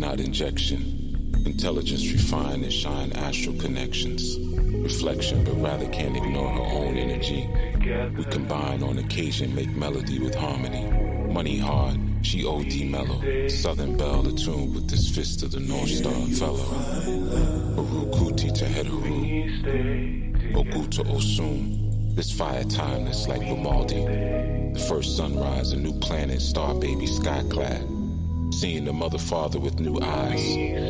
not injection. Intelligence refined and shine astral connections. Reflection, but rather can't ignore her own energy. We combine on occasion, make melody with harmony. Money hard, she OD mellow. Southern belle attuned with this fist of the North Star fellow. Haru Kuti to Hedaru. Ogu to Osun. This fire timeless like Grimaldi. The first sunrise, a new planet, star baby, sky clad. Seeing the mother father with new eyes.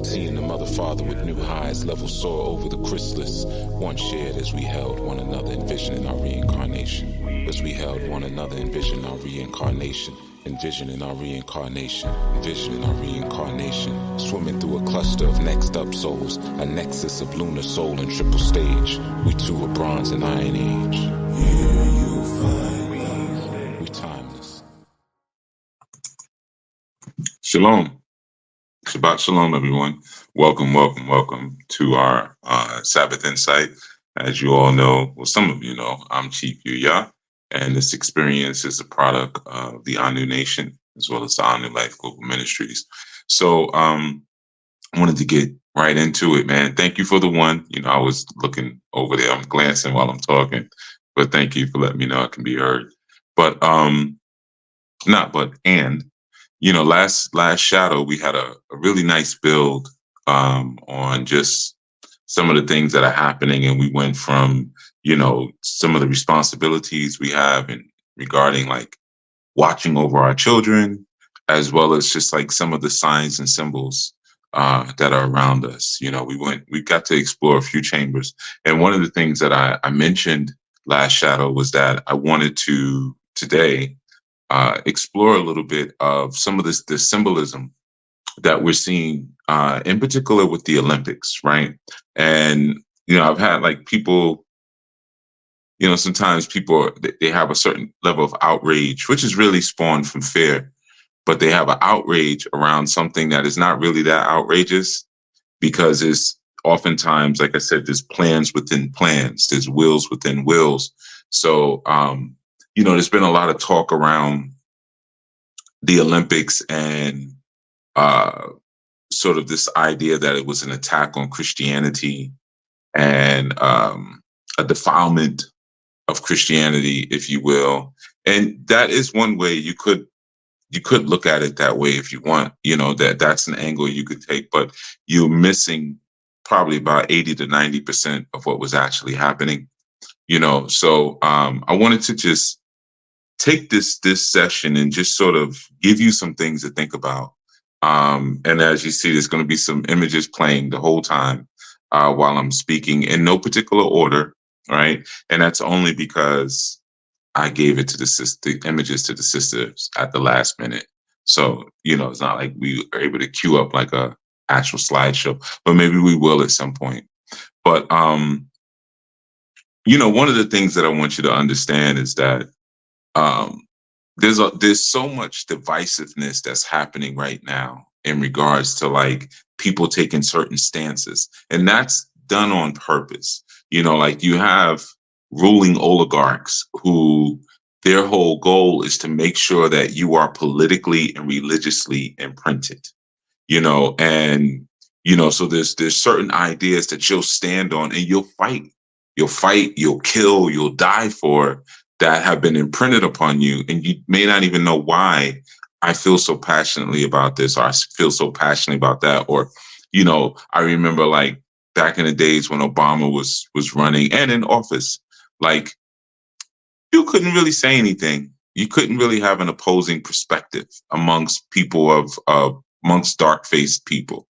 Seeing the mother father with new highs. Level soar over the chrysalis. One shared as we held one another, envisioning our reincarnation. As we held one another, envisioning our reincarnation. Envisioning our reincarnation. Envisioning our reincarnation. Swimming through a cluster of next up souls. A nexus of lunar soul and triple stage. We two are bronze and iron age. Here you find we timeless. Shalom. Shabbat shalom, everyone. Welcome to our Sabbath Insight. As you all know, well, some of you know, I'm Chief Yuya, and this experience is a product of the Anu Nation, as well as the Anu Life Global Ministries. So I wanted to get right into it, man. Thank you for the one. You know, I was looking over there. I'm glancing while I'm talking, but thank you for letting me know it can be heard. But you know, last shadow, we had a really nice build on just some of the things that are happening. And we went from, you know, some of the responsibilities we have in regarding like watching over our children, as well as just like some of the signs and symbols that are around us. You know, we got to explore a few chambers. And one of the things that I mentioned last shadow was that I wanted to today explore a little bit of some of this symbolism that we're seeing, in particular with the Olympics, right? And, you know, I've had like people, you know, sometimes people, they have a certain level of outrage, which is really spawned from fear, but they have an outrage around something that is not really that outrageous, because it's oftentimes, like I said, there's plans within plans, there's wills within wills. So, you know, there's been a lot of talk around the Olympics and sort of this idea that it was an attack on Christianity and a defilement of Christianity, if you will. And that is one way you could look at it that way if you want. You know, that's an angle you could take, but you're missing probably about 80 to 90% of what was actually happening. You know, so I wanted to just take this session and just sort of give you some things to think about. And as you see, there's going to be some images playing the whole time while I'm speaking in no particular order, right? And that's only because I gave it to the images to the sisters at the last minute. So, you know, it's not like we are able to queue up like a actual slideshow, but maybe we will at some point. But, you know, one of the things that I want you to understand is that there's so much divisiveness that's happening right now in regards to like people taking certain stances, and that's done on purpose. You know, like you have ruling oligarchs who their whole goal is to make sure that you are politically and religiously imprinted, you know, and, you know, so there's certain ideas that you'll stand on and you'll fight, you'll kill, you'll die for, that have been imprinted upon you. And you may not even know why I feel so passionately about this, or I feel so passionately about that. Or, you know, I remember like back in the days when Obama was running and in office, like you couldn't really say anything. You couldn't really have an opposing perspective amongst people amongst dark-faced people.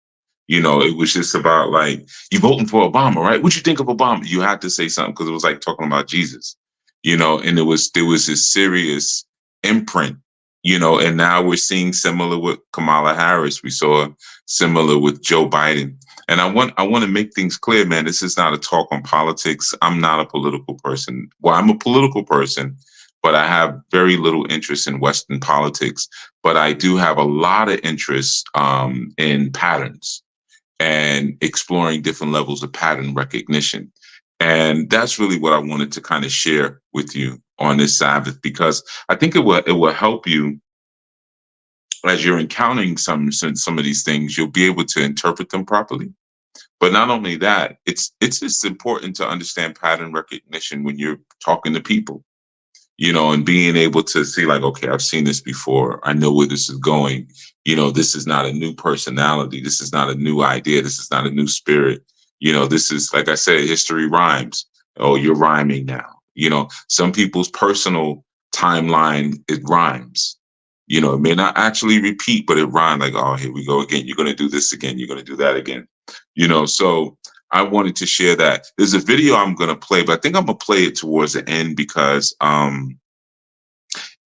You know, it was just about like, you voting for Obama, right? What you think of Obama? You had to say something, because it was like talking about Jesus. You know, and there was this serious imprint, you know, and now we're seeing similar with Kamala Harris. We saw similar with Joe Biden. And I want to make things clear, man. This is not a talk on politics. I'm not a political person. Well, I'm a political person, but I have very little interest in Western politics. But I do have a lot of interest in patterns and exploring different levels of pattern recognition. And that's really what I wanted to kind of share with you on this Sabbath, because I think it will help you as you're encountering some of these things, you'll be able to interpret them properly. But not only that, it's just important to understand pattern recognition when you're talking to people, and being able to see like, okay, I've seen this before. I know where this is going. This is not a new personality. This is not a new idea. This is not a new spirit. This is, like I said, history rhymes. Oh, you're rhyming now. Some people's personal timeline, it rhymes. It may not actually repeat, but it rhymes like, oh, here we go again. You're going to do this again. You're going to do that again. So I wanted to share that. There's a video I'm going to play, but I think I'm going to play it towards the end because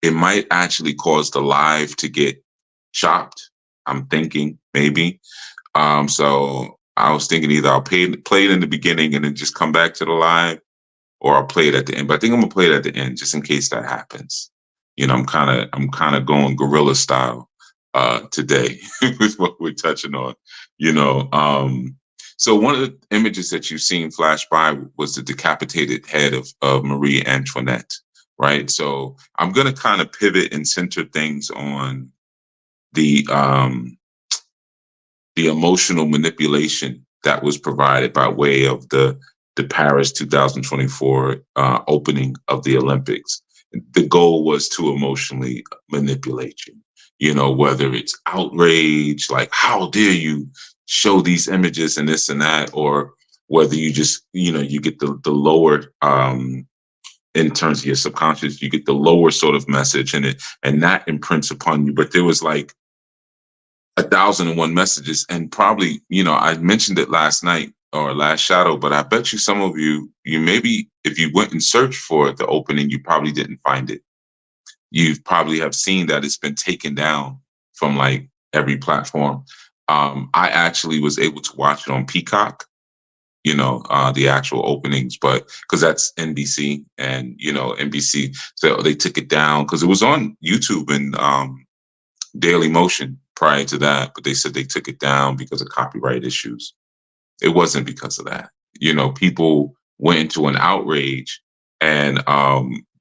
it might actually cause the live to get chopped. I'm thinking maybe. So I was thinking either I'll play it in the beginning and then just come back to the live, or I'll play it at the end. But I think I'm going to play it at the end just in case that happens. I'm kind of going guerrilla style today with what we're touching on. So one of the images that you've seen flash by was the decapitated head of Marie Antoinette, right? So I'm going to kind of pivot and center things on the emotional manipulation that was provided by way of the Paris 2024 opening of the Olympics. The goal was to emotionally manipulate you, whether it's outrage, like, how dare you show these images and this and that, or whether you just, you get the lower, in terms of your subconscious, you get the lower sort of message and that imprints upon you. But there was like 1,001 messages, and probably, I mentioned it last night or last shadow, but I bet you some of you maybe if you went and searched for the opening, you probably didn't find it. You probably have seen that it's been taken down from like every platform. I actually was able to watch it on Peacock, the actual openings, but because that's NBC and, NBC, so they took it down because it was on YouTube and Daily Motion prior to that, but they said they took it down because of copyright issues. It wasn't because of that. People went into an outrage, and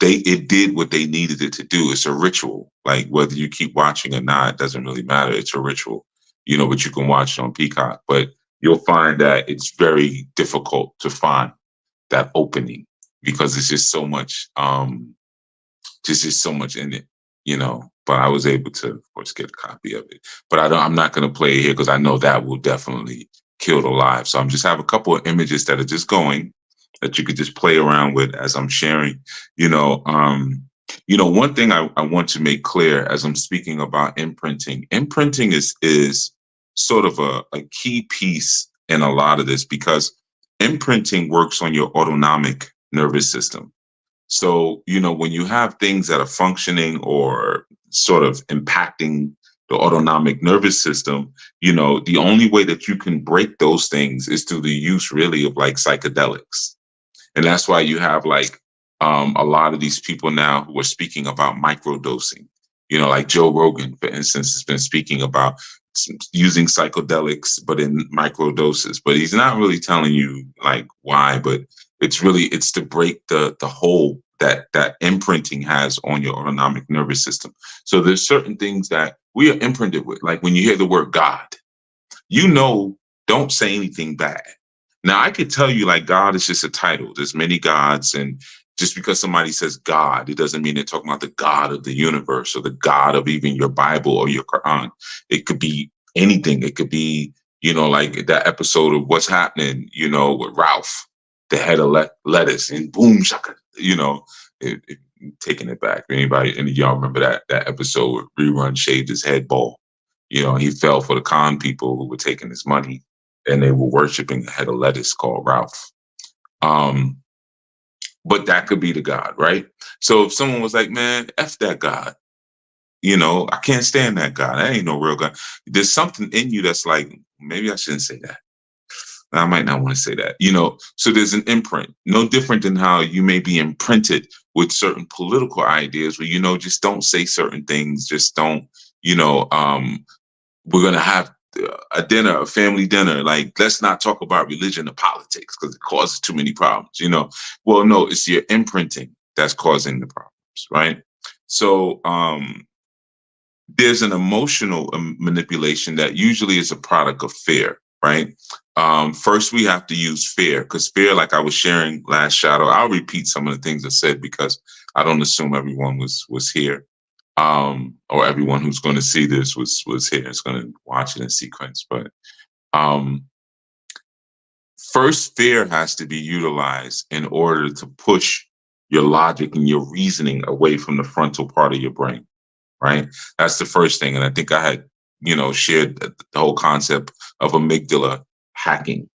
it did what they needed it to do. It's a ritual. Like whether you keep watching or not, it doesn't really matter. It's a ritual, but you can watch it on Peacock. But you'll find that it's very difficult to find that opening because it's just so much, just so much in it, But I was able to, of course, get a copy of it. But I'm not going to play it here because I know that will definitely kill the live. So I'm just have a couple of images that are just going that you could just play around with as I'm sharing. One thing I want to make clear as I'm speaking about imprinting. Imprinting is sort of a key piece in a lot of this because imprinting works on your autonomic nervous system. So, when you have things that are functioning or sort of impacting the autonomic nervous system, the only way that you can break those things is through the use really of like psychedelics. And that's why you have like a lot of these people now who are speaking about microdosing, like Joe Rogan, for instance, has been speaking about using psychedelics, but in microdoses. But he's not really telling you like why, but it's to break the hold that imprinting has on your autonomic nervous system. So there's certain things that we are imprinted with. Like when you hear the word God, don't say anything bad. Now I could tell you like God is just a title. There's many gods, and just because somebody says God, it doesn't mean they're talking about the God of the universe or the God of even your Bible or your Quran. It could be anything. It could be, like that episode of What's Happening, with Ralph, the head of lettuce, and boom, shaka, taking it back. Any of y'all remember that episode where Rerun shaved his head bald? He fell for the con people who were taking his money, and they were worshiping a head of lettuce called Ralph. But that could be the God, right? So if someone was like, man, F that God, I can't stand that God. That ain't no real God. There's something in you that's like, maybe I shouldn't say that. I might not want to say that, so there's an imprint, no different than how you may be imprinted with certain political ideas where, just don't say certain things. Just don't, we're going to have a family dinner. Like, let's not talk about religion or politics because it causes too many problems, Well, no, it's your imprinting that's causing the problems, right? So there's an emotional manipulation that usually is a product of fear, right? First, we have to use fear, because fear, like I was sharing last shadow, I'll repeat some of the things I said because I don't assume everyone was here, or everyone who's going to see this was here. Is going to watch it in sequence, but um, first, fear has to be utilized in order to push your logic and your reasoning away from the frontal part of your brain, right? That's the first thing. And I think I had, shared the whole concept of amygdala hacking,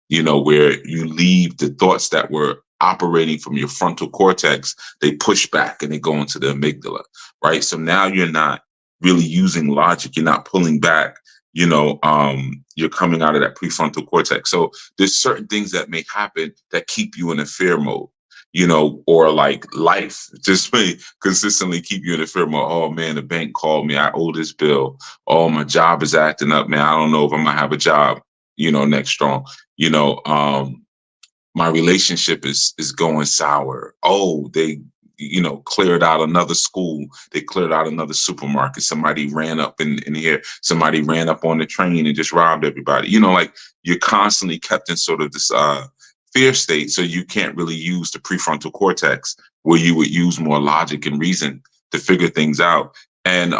where you leave the thoughts that were operating from your frontal cortex, they push back and they go into the amygdala, right? So now you're not really using logic, you're not pulling back, you're coming out of that prefrontal cortex. So there's certain things that may happen that keep you in a fear mode. Or like life just may consistently keep you in a fear mode. Oh man, the bank called me. I owe this bill. Oh, my job is acting up, man. I don't know if I'm gonna have a job, next strong you know my relationship is going sour. Oh, they cleared out another school, they cleared out another supermarket, somebody ran up in here, somebody ran up on the train and just robbed everybody. Like, you're constantly kept in sort of this fear state, so you can't really use the prefrontal cortex where you would use more logic and reason to figure things out. And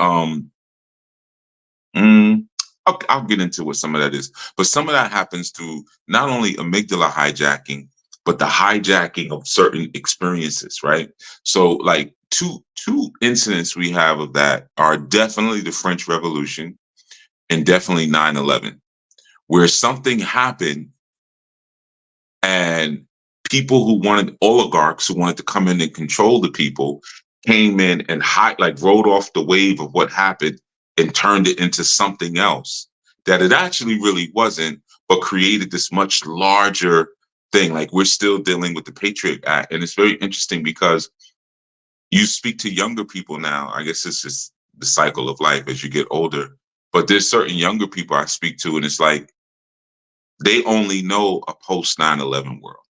Mm, I'll get into what some of that is, but some of that happens through not only amygdala hijacking, but the hijacking of certain experiences, right? So, like, two incidents we have of that are definitely the French Revolution and definitely 9/11, where something happened and people who wanted oligarchs who wanted to come in and control the people came in and like rode off the wave of what happened and turned it into something else that it actually really wasn't, but created this much larger thing. Like, we're still dealing with the Patriot Act, and it's very interesting because you speak to younger people now. I guess it's just the cycle of life as you get older, but there's certain younger people I speak to, and it's like they only know a post 9/11 world.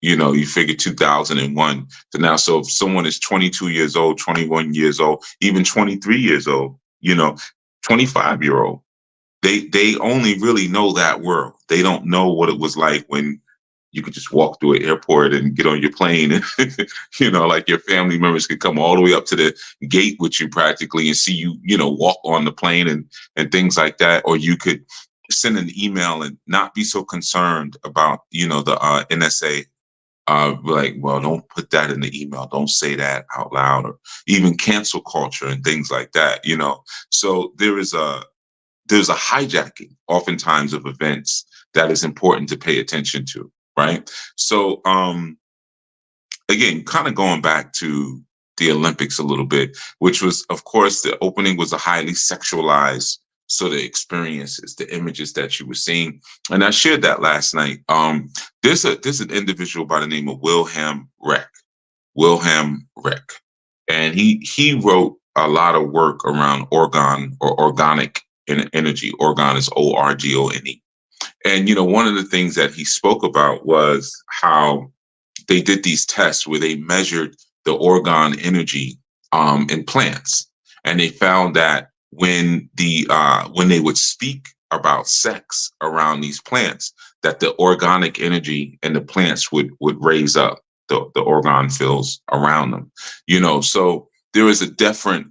You figure 2001 to now. So if someone is 22 years old, 21 years old, even 23 years old, 25-year-old, they only really know that world. They don't know what it was like when you could just walk through an airport and get on your plane and, like, your family members could come all the way up to the gate with you practically and see you, walk on the plane and things like that. Or you could send an email and not be so concerned about, the NSA. Like, well, don't put that in the email. Don't say that out loud, or even cancel culture and things like that. So there's a hijacking oftentimes of events that is important to pay attention to, right? So again, kind of going back to the Olympics a little bit, which was, of course, the opening was a highly sexualized sort of experiences, the images that you were seeing. And I shared that last night. There's an individual by the name of Wilhelm Reich. Wilhelm Reich. And he wrote a lot of work around orgone or organic energy. Orgone is ORGONE. And one of the things that he spoke about was how they did these tests where they measured the orgone energy in plants, and they found that when they would speak about sex around these plants, that the organic energy in the plants would raise up the orgone fields around them. So there is a definite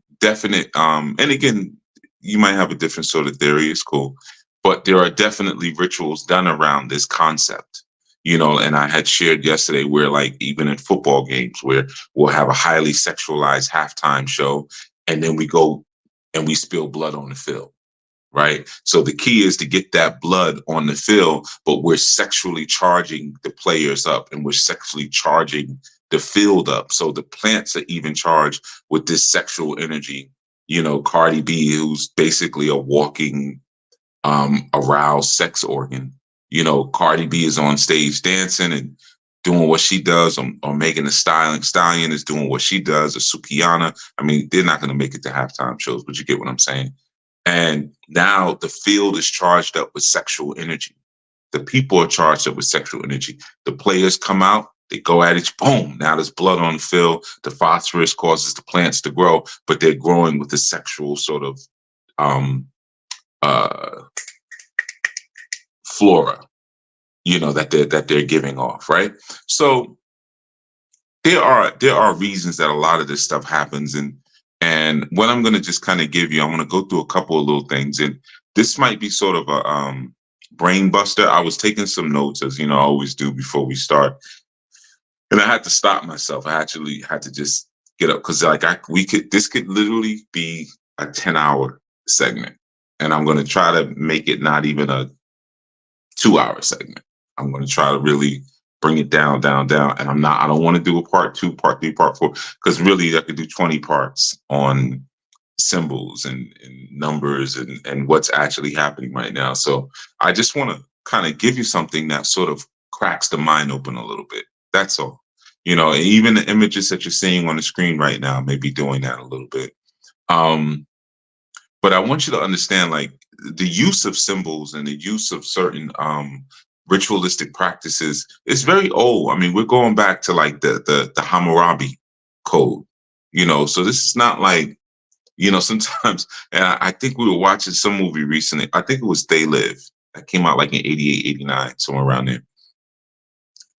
and again, you might have a different sort of theory, it's cool, but there are definitely rituals done around this concept. And I had shared yesterday where, like, even in football games where we'll have a highly sexualized halftime show, and then we go and we spill blood on the field, right? So the key is to get that blood on the field, but we're sexually charging the players up and we're sexually charging the field up. So the plants are even charged with this sexual energy. Cardi B, who's basically a walking aroused sex organ. Cardi B is on stage dancing and doing what she does, or Megan Thee Stallion is doing what she does, or Sukihana. I mean, they're not going to make it to halftime shows, but you get what I'm saying. And now the field is charged up with sexual energy. The people are charged up with sexual energy. The players come out, They go at each, boom, now there's blood on the field. The phosphorus causes the plants to grow, but they're growing with a sexual sort of um, uh, flora, that they're giving off, right? So there are reasons that a lot of this stuff happens, and what I'm going to just kind of give you, I'm going to go through a couple of little things, and this might be sort of a brain buster. I was taking some notes, as I always do before we start, and I had to stop myself. I actually had to just get up because this could literally be a 10-hour segment, and I'm going to try to make it not even a 2-hour segment. I'm going to try to really bring it down. And I don't want to do a part 2, part 3, part 4, because really I could do 20 parts on symbols and numbers and what's actually happening right now. So I just want to kind of give you something that sort of cracks the mind open a little bit. That's all. And even the images that you're seeing on the screen right now may be doing that a little bit. But I want you to understand, like, the use of symbols and the use of certain ritualistic practices is very old. I mean, we're going back to like the Hammurabi code, so this is not like, sometimes, and I think we were watching some movie recently. I think it was They Live, that came out like in 88, 89, somewhere around there.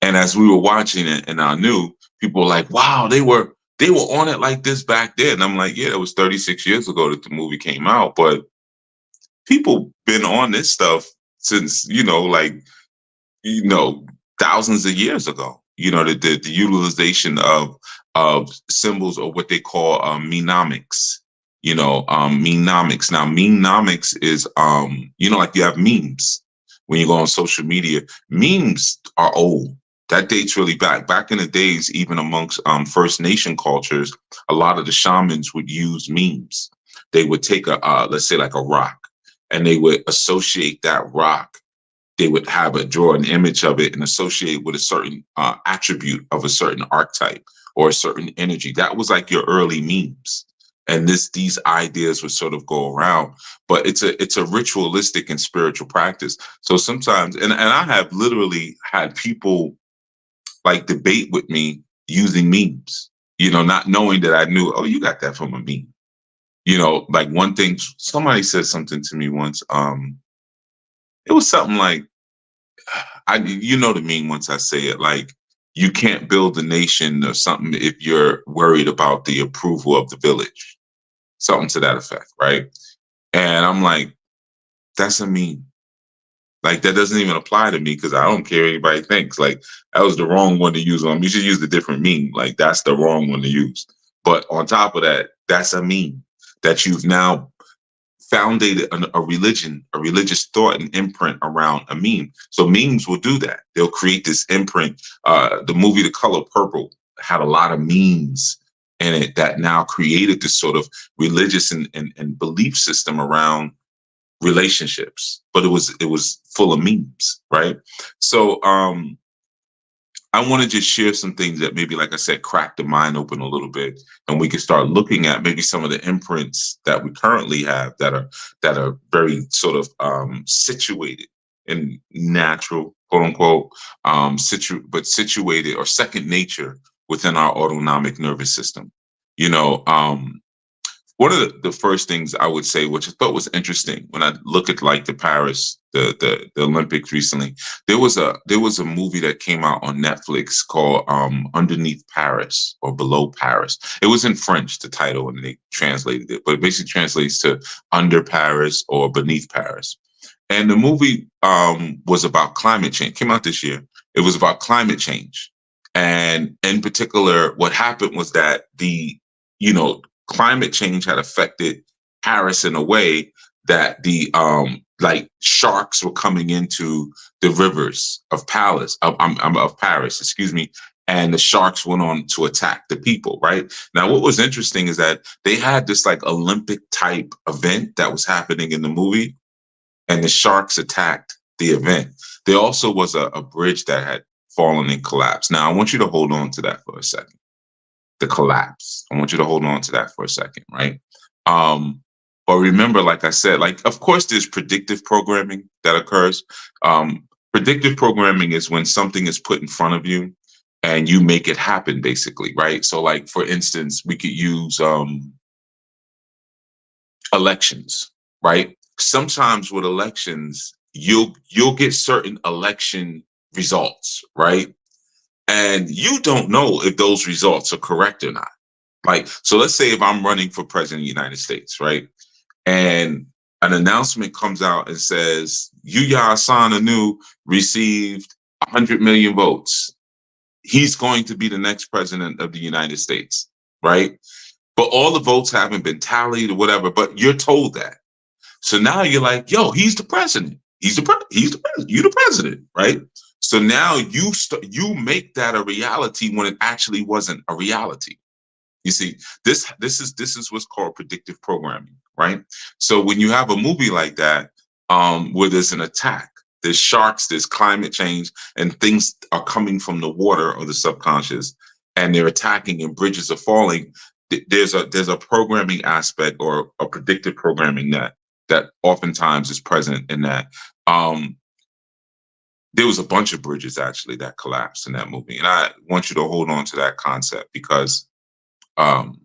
And as we were watching it, and I knew people were like, wow, they were on it like this back then. And I'm like, yeah, it was 36 years ago that the movie came out, but people been on this stuff since, thousands of years ago. The utilization of symbols, or what they call memenomics. Memenomics. Now, memenomics is like you have memes when you go on social media. Memes are old. That dates really back. Back in the days, even amongst First Nation cultures, a lot of the shamans would use memes. They would take let's say like a rock, and they would associate that rock. They would draw an image of it and associate with a certain attribute of a certain archetype or a certain energy. That was like your early memes. And these ideas would sort of go around, but it's a ritualistic and spiritual practice. So sometimes, and I have literally had people like debate with me using memes, not knowing that I knew, oh, you got that from a meme. Like one thing, somebody said something to me once. It was something like, the meme once I say it, like, you can't build a nation or something if you're worried about the approval of the village. Something to that effect, right? And I'm like, that's a meme. Like, that doesn't even apply to me because I don't care what anybody thinks. Like, that was the wrong one to use on. You should use a different meme. Like, that's the wrong one to use. But on top of that, that's a meme that you've now founded a religion, a religious thought and imprint around a meme. So memes will do that. They'll create this imprint. The movie The Color Purple had a lot of memes in it that now created this sort of religious and belief system around relationships, but it was full of memes, right? So I want to just share some things that maybe, like I said, crack the mind open a little bit, and we can start looking at maybe some of the imprints that we currently have that are very sort of situated in natural, quote unquote, situated or second nature within our autonomic nervous system. One of the first things I would say, which I thought was interesting when I look at like the Paris, the Olympics recently, there was a movie that came out on Netflix called Underneath Paris or Below Paris. It was in French, the title, and they translated it, but it basically translates to Under Paris or Beneath Paris. And the movie was about climate change. Came out this year. It was about climate change. And in particular, what happened was that climate change had affected Paris in a way that the like sharks were coming into the rivers of Paris, excuse me, and the sharks went on to attack the people. Right now, what was interesting is that they had this like Olympic type event that was happening in the movie, and the sharks attacked the event. There also was a bridge that had fallen and collapsed. Now, I want you to hold on to that for a second. The collapse. I want you to hold on to that for a second, right? But remember, like I said, like, of course, there's predictive programming that occurs. Predictive programming is when something is put in front of you and you make it happen, basically, right? So, like, for instance, we could use elections, right? Sometimes with elections, you'll get certain election results, right? And you don't know if those results are correct or not. Like, so let's say if I'm running for president of the United States, right? And an announcement comes out and says, Yuya Hassan Anu received 100 million votes. He's going to be the next president of the United States, right? But all the votes haven't been tallied or whatever, but you're told that. So now you're like, yo, he's the president. He's the president. You're the president, right? So now you make that a reality when it actually wasn't a reality. You see, this is what's called predictive programming, right? So when you have a movie like that, where there's an attack, there's sharks, there's climate change, and things are coming from the water or the subconscious, and they're attacking, and bridges are falling. There's a programming aspect or a predictive programming that oftentimes is present in that. There was a bunch of bridges actually that collapsed in that movie, and I want you to hold on to that concept because um,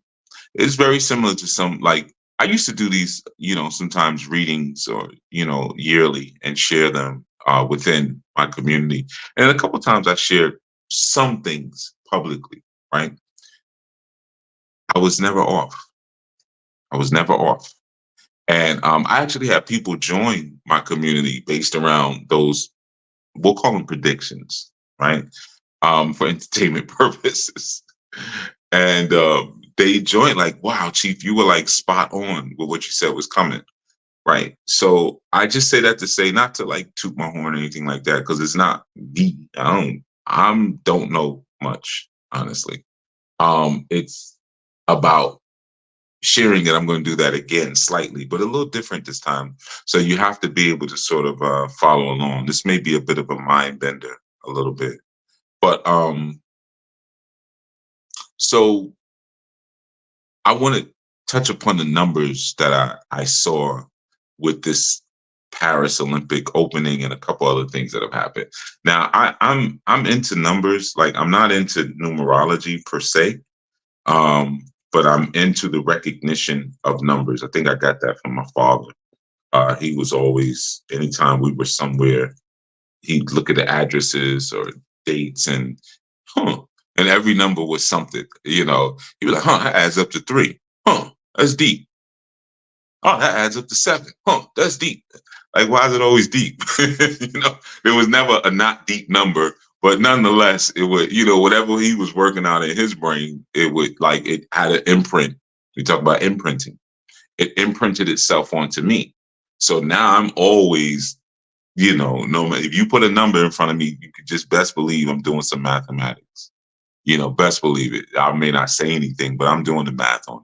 it's very similar to some, like, I used to do these, sometimes readings or, yearly, and share them within my community. And a couple of times I shared some things publicly, right? I was never off. I was never off. And I actually had people join my community based around those, we'll call them predictions, right? For entertainment purposes. And they joined like, wow, Chief, you were like spot on with what you said was coming. Right. So I just say that to say, not to like toot my horn or anything like that, because it's not me. I don't know much, honestly. It's about sharing that I'm going to do that again slightly, but a little different this time. So you have to be able to sort of follow along. This may be a bit of a mind bender a little bit, but so I want to touch upon the numbers that I saw with this Paris Olympic opening and a couple other things that have happened. Now I'm into numbers. Like, I'm not into numerology per se, but I'm into the recognition of numbers. I think I got that from my father. He was always, anytime we were somewhere, he'd look at the addresses or dates and, and every number was something. He was like, that adds up to 3. That's deep. Oh, that adds up to 7. That's deep. Like, why is it always deep? There was never a not deep number, but nonetheless, it would, whatever he was working out in his brain, it would, like, it had an imprint. We talk about imprinting. It imprinted itself onto me. So now I'm always, no matter if you put a number in front of me, you could just best believe I'm doing some mathematics. Best believe it. I may not say anything, but I'm doing the math on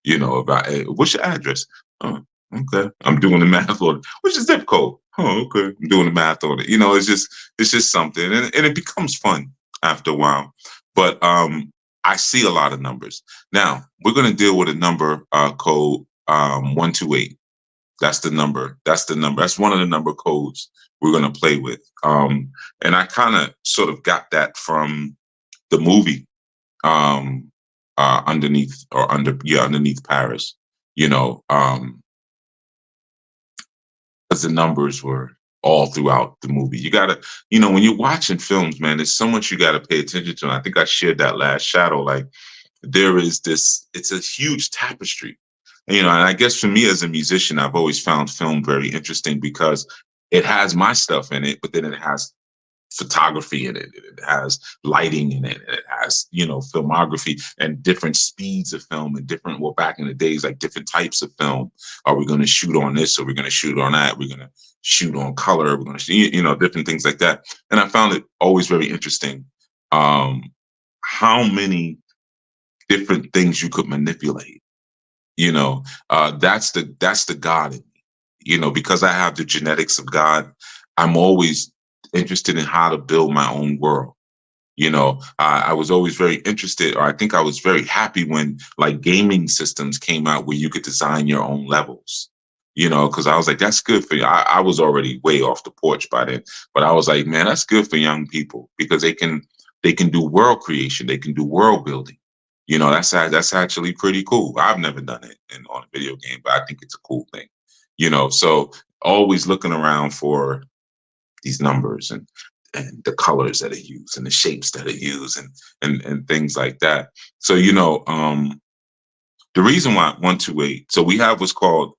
it. About, hey, what's your address? Oh, okay. I'm doing the math on it. What's your zip code? Oh, okay. I'm doing the math on it. It's just something, and it becomes fun after a while. But I see a lot of numbers. Now we're going to deal with a number code 128. That's the number. That's one of the number codes we're going to play with. And I kind of sort of got that from the movie underneath Paris, because the numbers were all throughout the movie. You gotta, when you're watching films, man, there's so much you gotta pay attention to. And I think I shared that last shadow. Like, there is this, it's a huge tapestry. And I guess for me as a musician, I've always found film very interesting because it has my stuff in it, but then it has photography in it. It has lighting in it. It has, filmography and different speeds of film and different, well, back in the days, like different types of film. Are we going to shoot on this? Or we're going to shoot on that? We're going to shoot on color. We're going to shoot, different things like that. And I found it always very interesting. How many different things you could manipulate, that's the God in me, because I have the genetics of God. I'm always interested in how to build my own world. I was always very interested, or I think I was very happy when like gaming systems came out where you could design your own levels, because I was like, that's good for you. I was already way off the porch by then, but I was like, man, that's good for young people because they can They can do world creation. They can do world building. You know, that's actually pretty cool. I've never done it on a video game, but I think it's a cool thing. You know, so always looking around for these numbers and the colors that are used and the shapes that are used and things like that. So, you know, the reason why 128, so we have what's called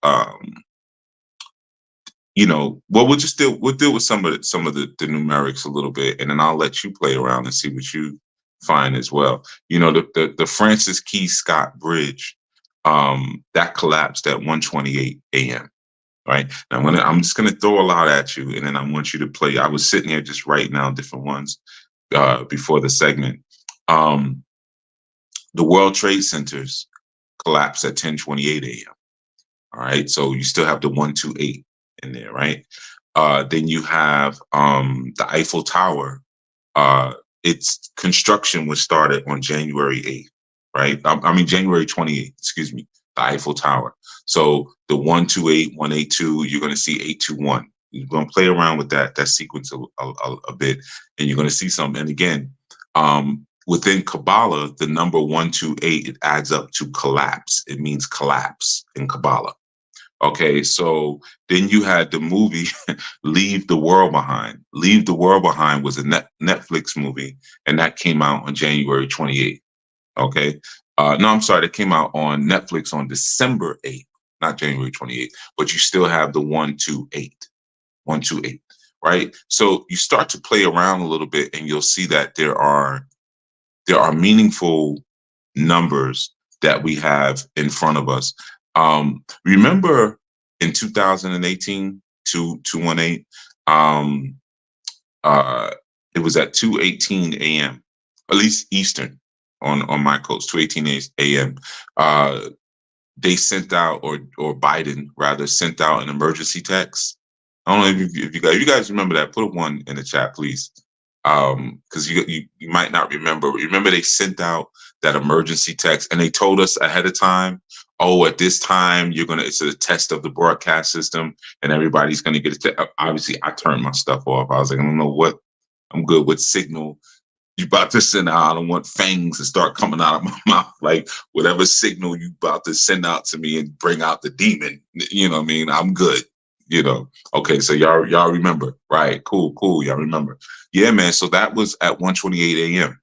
you know, well, we'll deal with some of the numerics a little bit, and then I'll let you play around and see what you find as well. You know, the Francis Key Scott Bridge that collapsed at 1:28 a.m. Right. Now I'm just gonna throw a lot at you, and then I want you to play. I was sitting here just writing down different ones before the segment. The World Trade Centers collapsed at 10:28 a.m. All right, so you still have the 128 in there, right? Then you have the Eiffel Tower. Its construction was started on January 8th, right? I mean January 28th, excuse me, the Eiffel Tower. So the 128, 182, you're going to see 821. You're going to play around with that sequence a bit, and you're going to see something. And again, within Kabbalah, the number 128, it adds up to collapse. It means collapse in Kabbalah. Okay, so then you had the movie Leave the World Behind. Leave the World Behind was a Netflix movie, and that came out on January 28th. Okay. No, I'm sorry, that came out on Netflix on December 8th, not January 28th, but you still have the 128. 128, right? So you start to play around a little bit, and you'll see that there are meaningful numbers that we have in front of us. Remember in 2018, 218, it was at 2:18 a.m., at least Eastern on my coast, 2:18 a.m. They sent out, or Biden rather sent out an emergency text. I don't know if you guys remember that. Put a 1 in the chat, please. Because you might not remember. Remember, they sent out that emergency text, and they told us ahead of time, oh, at this time it's a test of the broadcast system, and everybody's gonna get it. Obviously, I turned my stuff off. I was like, I don't know what, I'm good with signal you about to send out. I don't want fangs to start coming out of my mouth. Like whatever signal you about to send out to me and bring out the demon. You know what I mean? I'm good. You know, okay, so y'all remember, right? Cool, y'all remember. Yeah, man. So that was at 1:28 a.m.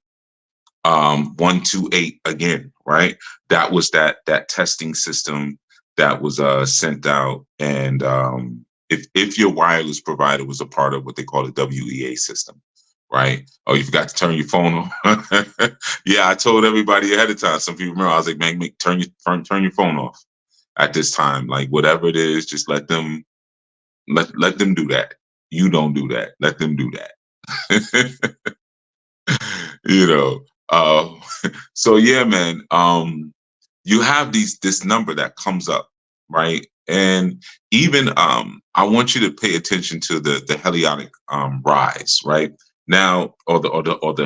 128 again, right? That was that testing system that was sent out, and if your wireless provider was a part of what they call the WEA system, right? Oh, you forgot to turn your phone on. Yeah, I told everybody ahead of time. Some people remember I was like, man, turn your phone off at this time. Like whatever it is, just let them do that. You don't do that. Let them do that. You know. So yeah, man. You have this number that comes up, right? And even I want you to pay attention to the helionic rise, right? Now, or the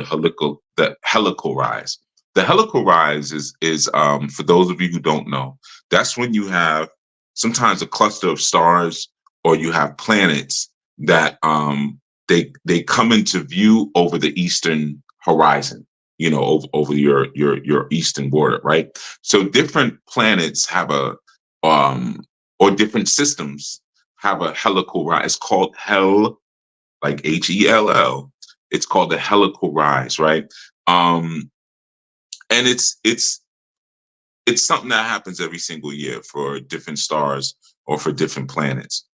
helical rise. The helical rise is for those of you who don't know, that's when you have sometimes a cluster of stars, or you have planets that they come into view over the eastern horizon, you know, over your eastern border, right? So different planets have or different systems have a helical rise. It's called like HELL. It's called the helical rise, right? And it's something that happens every single year for different stars or for different planets.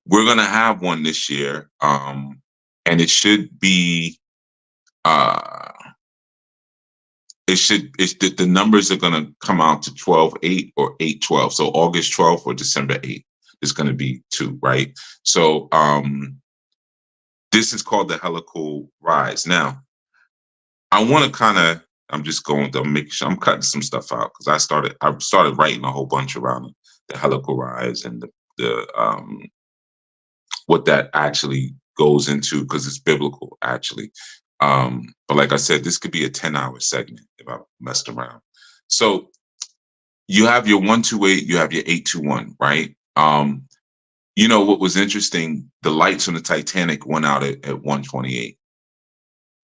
We're gonna have one this year, and it should be the numbers are gonna come out to 12/8 or 8/12. So August 12th or December 8th is gonna be 2, right? So this is called the helical rise. Now, I want to I'm just going to make sure I'm cutting some stuff out because I started writing a whole bunch around the helical rise and the what that actually goes into, because it's biblical actually. But like I said, this could be a 10-hour segment if I messed around. So you have your 128, you have your 821, right? You know what was interesting? The lights on the Titanic went out at 128.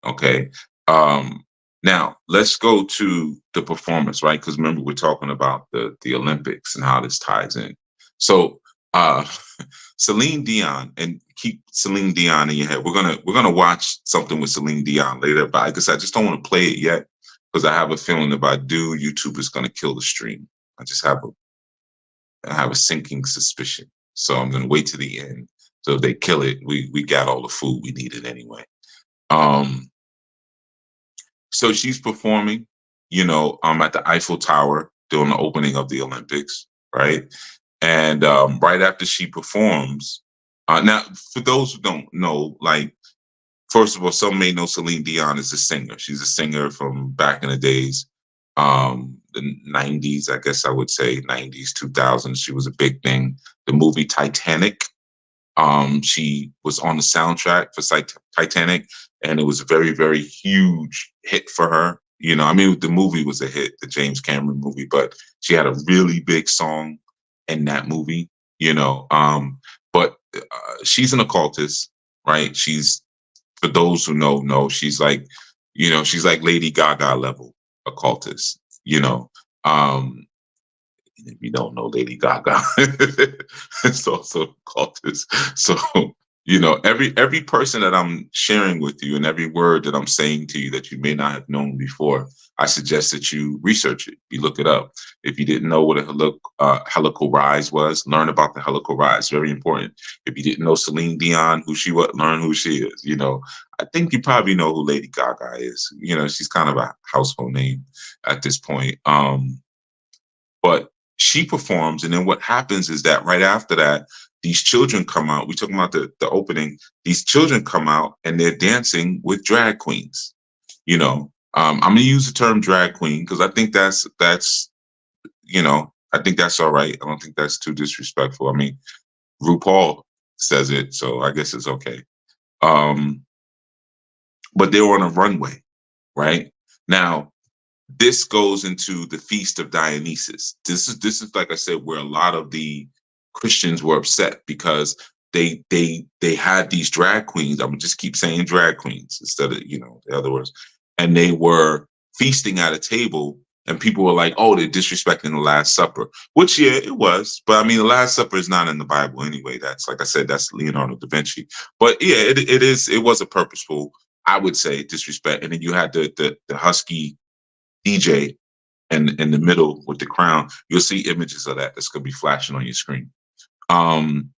Okay. Um, Now let's go to the performance, right? Because remember, we're talking about the Olympics and how this ties in. So uh Celine Dion, and keep Celine Dion in your head. We're gonna watch something with Celine Dion later, but I guess I just don't want to play it yet because I have a feeling if I do, YouTube is gonna kill the stream. I just have a sinking suspicion. So I'm gonna wait to the end. So if they kill it, we got all the food we needed anyway. Um so she's performing, at the Eiffel Tower during the opening of the Olympics, right? And right after she performs, now for those who don't know, like first of all, some may know Celine Dion is a singer. She's a singer from back in the days, the '90s, I guess I would say '90s, 2000s. She was a big thing. The movie Titanic, she was on the soundtrack for Titanic, and it was a very, very huge hit for her. I mean, the movie was a hit, the James Cameron movie, but she had a really big song in that movie. But she's an occultist, right? She's For those who know, she's like Lady Gaga level occultist. You know, um, if you don't know Lady Gaga, it's also a cultist. So, every person that I'm sharing with you and every word that I'm saying to you that you may not have known before, I suggest that you research it, you look it up. If you didn't know what a helical rise was, learn about the helical rise. Very important. If you didn't know Celine Dion, who she was, learn who she is. I think you probably know who Lady Gaga is. She's kind of a household name at this point. But she performs, and then what happens is that right after that, these children come out. We're talking about the opening. These children come out and they're dancing with drag queens. I'm going to use the term drag queen because I think I think that's all right. I don't think that's too disrespectful. I mean, RuPaul says it, so I guess it's okay. Um, but they're on a runway, right? Now, this goes into the Feast of Dionysus. This is like I said, where a lot of the Christians were upset because they had these drag queens. I'm gonna just keep saying drag queens instead of the other words, and they were feasting at a table, and people were like, "Oh, they're disrespecting the Last Supper," which yeah, it was. But I mean, the Last Supper is not in the Bible anyway. That's like I said, that's Leonardo da Vinci. But yeah, it is. It was a purposeful, I would say, disrespect. And then you had the husky DJ in the middle with the crown. You'll see images of that that's going to be flashing on your screen. Um,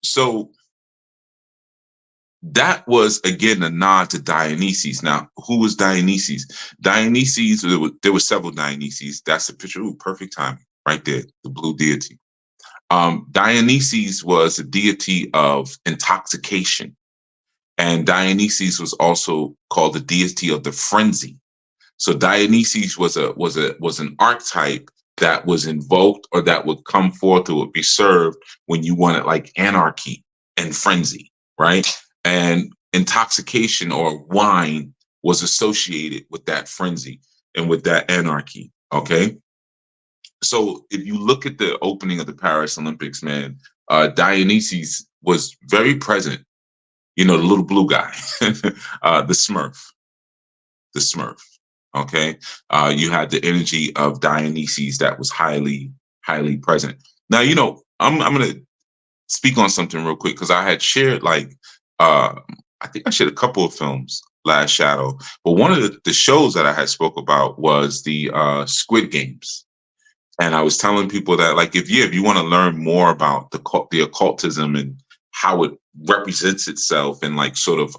so that was again a nod to Dionysus. Now, who was Dionysus? Dionysus, there were several Dionysus. That's a picture. Ooh, perfect timing right there. The blue deity. Dionysus was a deity of intoxication, and Dionysus was also called the deity of the frenzy. So Dionysus was an archetype that was invoked or that would come forth or would be served when you wanted like anarchy and frenzy, right? And intoxication or wine was associated with that frenzy and with that anarchy. Okay. So if you look at the opening of the Paris Olympics, man, Dionysus was very present. The little blue guy, the Smurf. Okay, you had the energy of Dionysus that was highly, highly present. Now, I'm gonna speak on something real quick because I had shared I think I shared a couple of films last shadow, but one of the shows that I had spoke about was the Squid Games, and I was telling people that like if you want to learn more about the occultism and how it represents itself in like sort of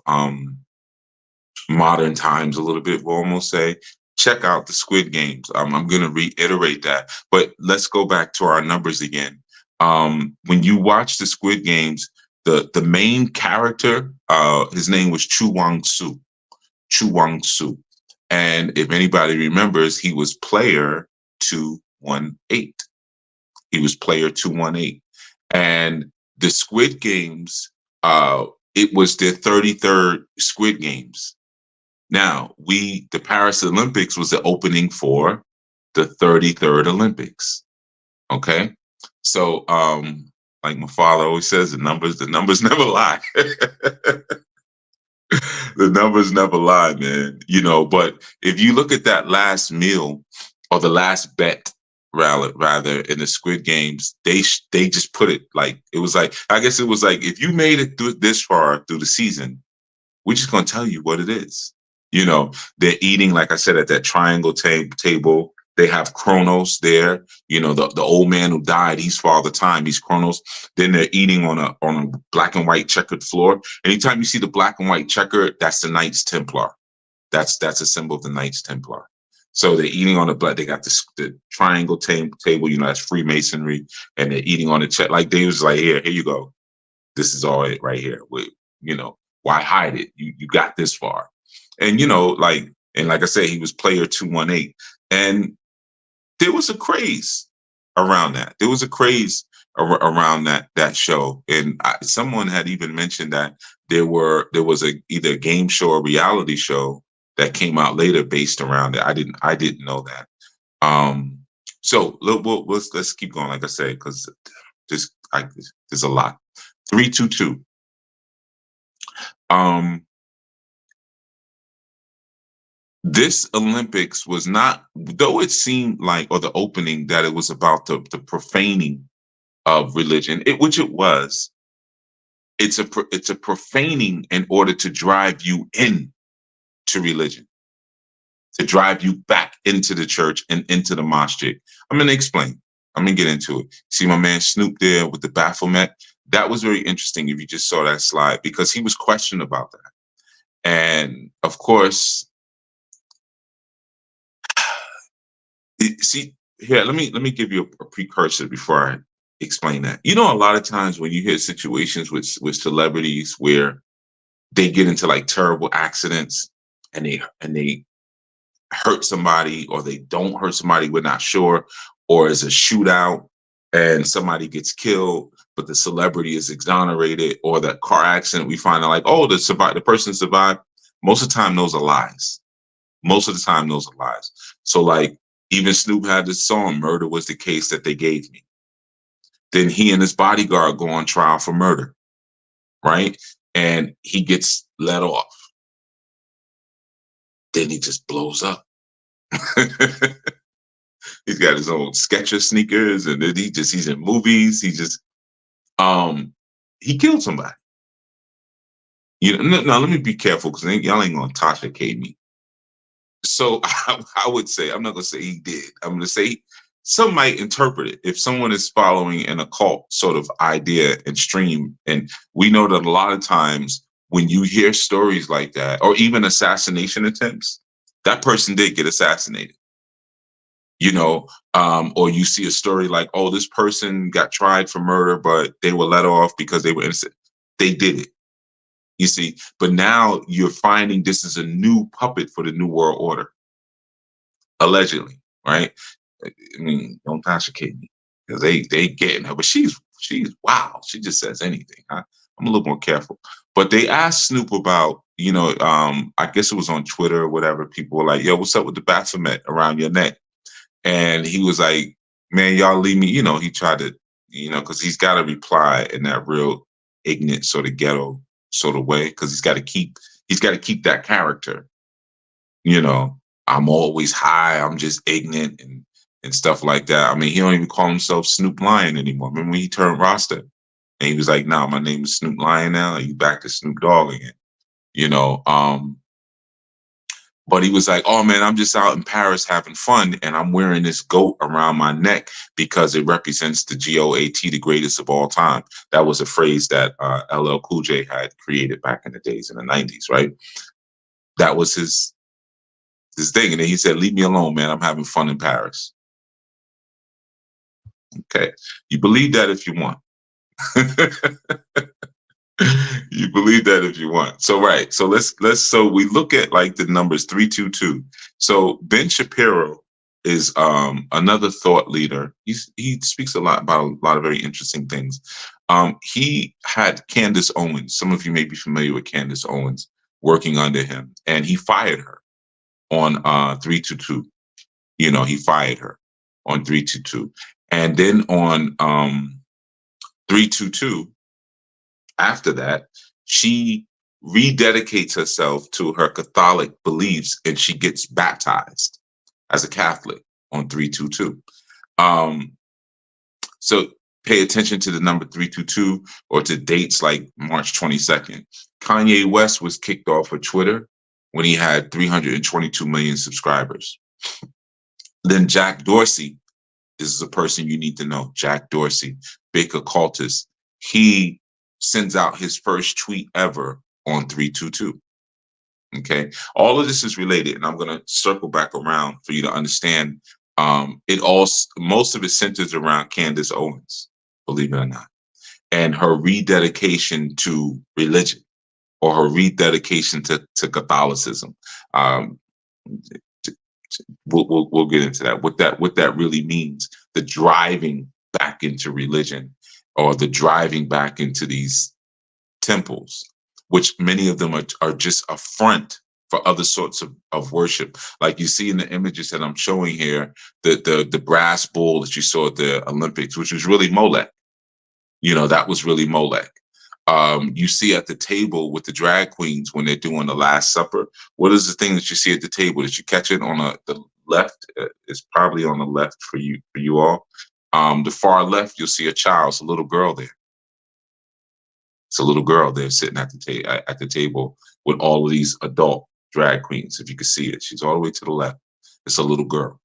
modern times a little bit, we'll almost say, check out the Squid Games. I'm going to reiterate that, but let's go back to our numbers again. When you watch the Squid Games, the main character, his name was Chu Wang Su. Chu Wang Su. And if anybody remembers, he was player 218. He was player 218. And the Squid Games, it was their 33rd Squid Games. Now, the Paris Olympics was the opening for the 33rd Olympics. Okay. So, like my father always says, the numbers never lie. The numbers never lie, man. But if you look at that last meal or the last bet, rather in the Squid Games, they just put it like it was like I guess it was like if you made it through this far through the season, we're just gonna tell you what it is. They're eating, like I said, at that triangle table. They have Kronos there. The old man who died, he's Father Time, he's Kronos. Then they're eating on a black and white checkered floor. Anytime you see the black and white checker, that's the Knights Templar. That's a symbol of the Knights Templar. So they're eating on the black. They got the triangle table. That's Freemasonry, and they're eating on the check. Like they was like, here you go. This is all it right here. Why hide it? You got this far, and like I said, he was player 218, and there was a craze around that. There was a craze around that show, and someone had even mentioned that there was either a game show or reality show that came out later based around it. I didn't know that. So let's keep going. Like I said, because there's a lot. 322. This Olympics was not, though it seemed like, or the opening, that it was about the profaning of religion, which it was. It's a profaning in order to drive you in to religion, to drive you back into the church and into the mosque. I'm going to explain. I'm going to get into it. See my man Snoop there with the Baphomet? That was very interesting if you just saw that slide, because he was questioned about that. And of course, see here, let me give you a precursor before I explain that. A lot of times when you hear situations with celebrities where they get into like terrible accidents and they hurt somebody, or they don't hurt somebody, we're not sure, or it's a shootout and somebody gets killed, but the celebrity is exonerated, or the car accident, we find out like, oh, the person survived. Most of the time, those are lies. Most of the time, those are lies. So like, even Snoop had this song, "Murder Was the Case That They Gave Me." Then he and his bodyguard go on trial for murder, right? And he gets let off. Then he just blows up. He's got his own Skechers sneakers, and then he's in movies. He killed somebody. Now let me be careful, because y'all ain't gonna Tasha K me. So I would say, I'm not gonna say he did. I'm gonna say some might interpret it if someone is following an occult sort of idea and stream. And we know that a lot of times when you hear stories like that, or even assassination attempts, that person did get assassinated. Or you see a story like, oh, this person got tried for murder, but they were let off because they were innocent. They did it. You see, but now you're finding this is a new puppet for the New World Order, allegedly, right? I mean, don't toxicate me, because they getting her, but she's wow. She just says anything. I'm a little more careful. But they asked Snoop about, I guess it was on Twitter or whatever. People were like, "Yo, what's up with the Baphomet around your neck?" And he was like, "Man, y'all leave me." He tried to, because he's got to reply in that real ignorant sort of ghetto sort of way, because he's got to keep that character. I'm always high. I'm just ignorant and stuff like that. I mean, he don't even call himself Snoop Lion anymore. Remember when he turned Rasta and he was like, "Nah, my name is Snoop Lion now. You back to Snoop Dogg again." But he was like, "Oh man, I'm just out in Paris having fun, and I'm wearing this goat around my neck because it represents the GOAT, the greatest of all time." That was a phrase that LL Cool J had created back in the days in the 90s, right? That was his thing. And then he said, "Leave me alone, man. I'm having fun in Paris." Okay. You believe that if you want. You believe that if you want. So right. So so we look at like the numbers 322. So Ben Shapiro is another thought leader. He speaks a lot about a lot of very interesting things. He had Candace Owens. Some of you may be familiar with Candace Owens, working under him, and he fired her on 322. He fired her on 322. And then on 322, after that, she rededicates herself to her Catholic beliefs, and she gets baptized as a Catholic on 322. So pay attention to the number 322 or to dates like March 22nd. Kanye West was kicked off of Twitter when he had 322 million subscribers. Then Jack Dorsey, this is a person you need to know. Jack Dorsey, big occultist. He sends out his first tweet ever on 322. Okay. All of this is related, and I'm going to circle back around for you to understand. Most of it centers around Candace Owens, believe it or not, and her rededication to religion, or her rededication to Catholicism. We'll get into that. What that really means, the driving back into religion, or the driving back into these temples, which many of them are just a front for other sorts of worship. Like you see in the images that I'm showing here, the brass bull that you saw at the Olympics, which was really Molech. That was really Molech. You see at the table with the drag queens when they're doing the Last Supper. What is the thing that you see at the table? Did you catch it on the left? It's probably on the left for you all. The far left, you'll see a child. It's a little girl there. It's a little girl there sitting at the table with all of these adult drag queens. If you can see it, she's all the way to the left. It's a little girl.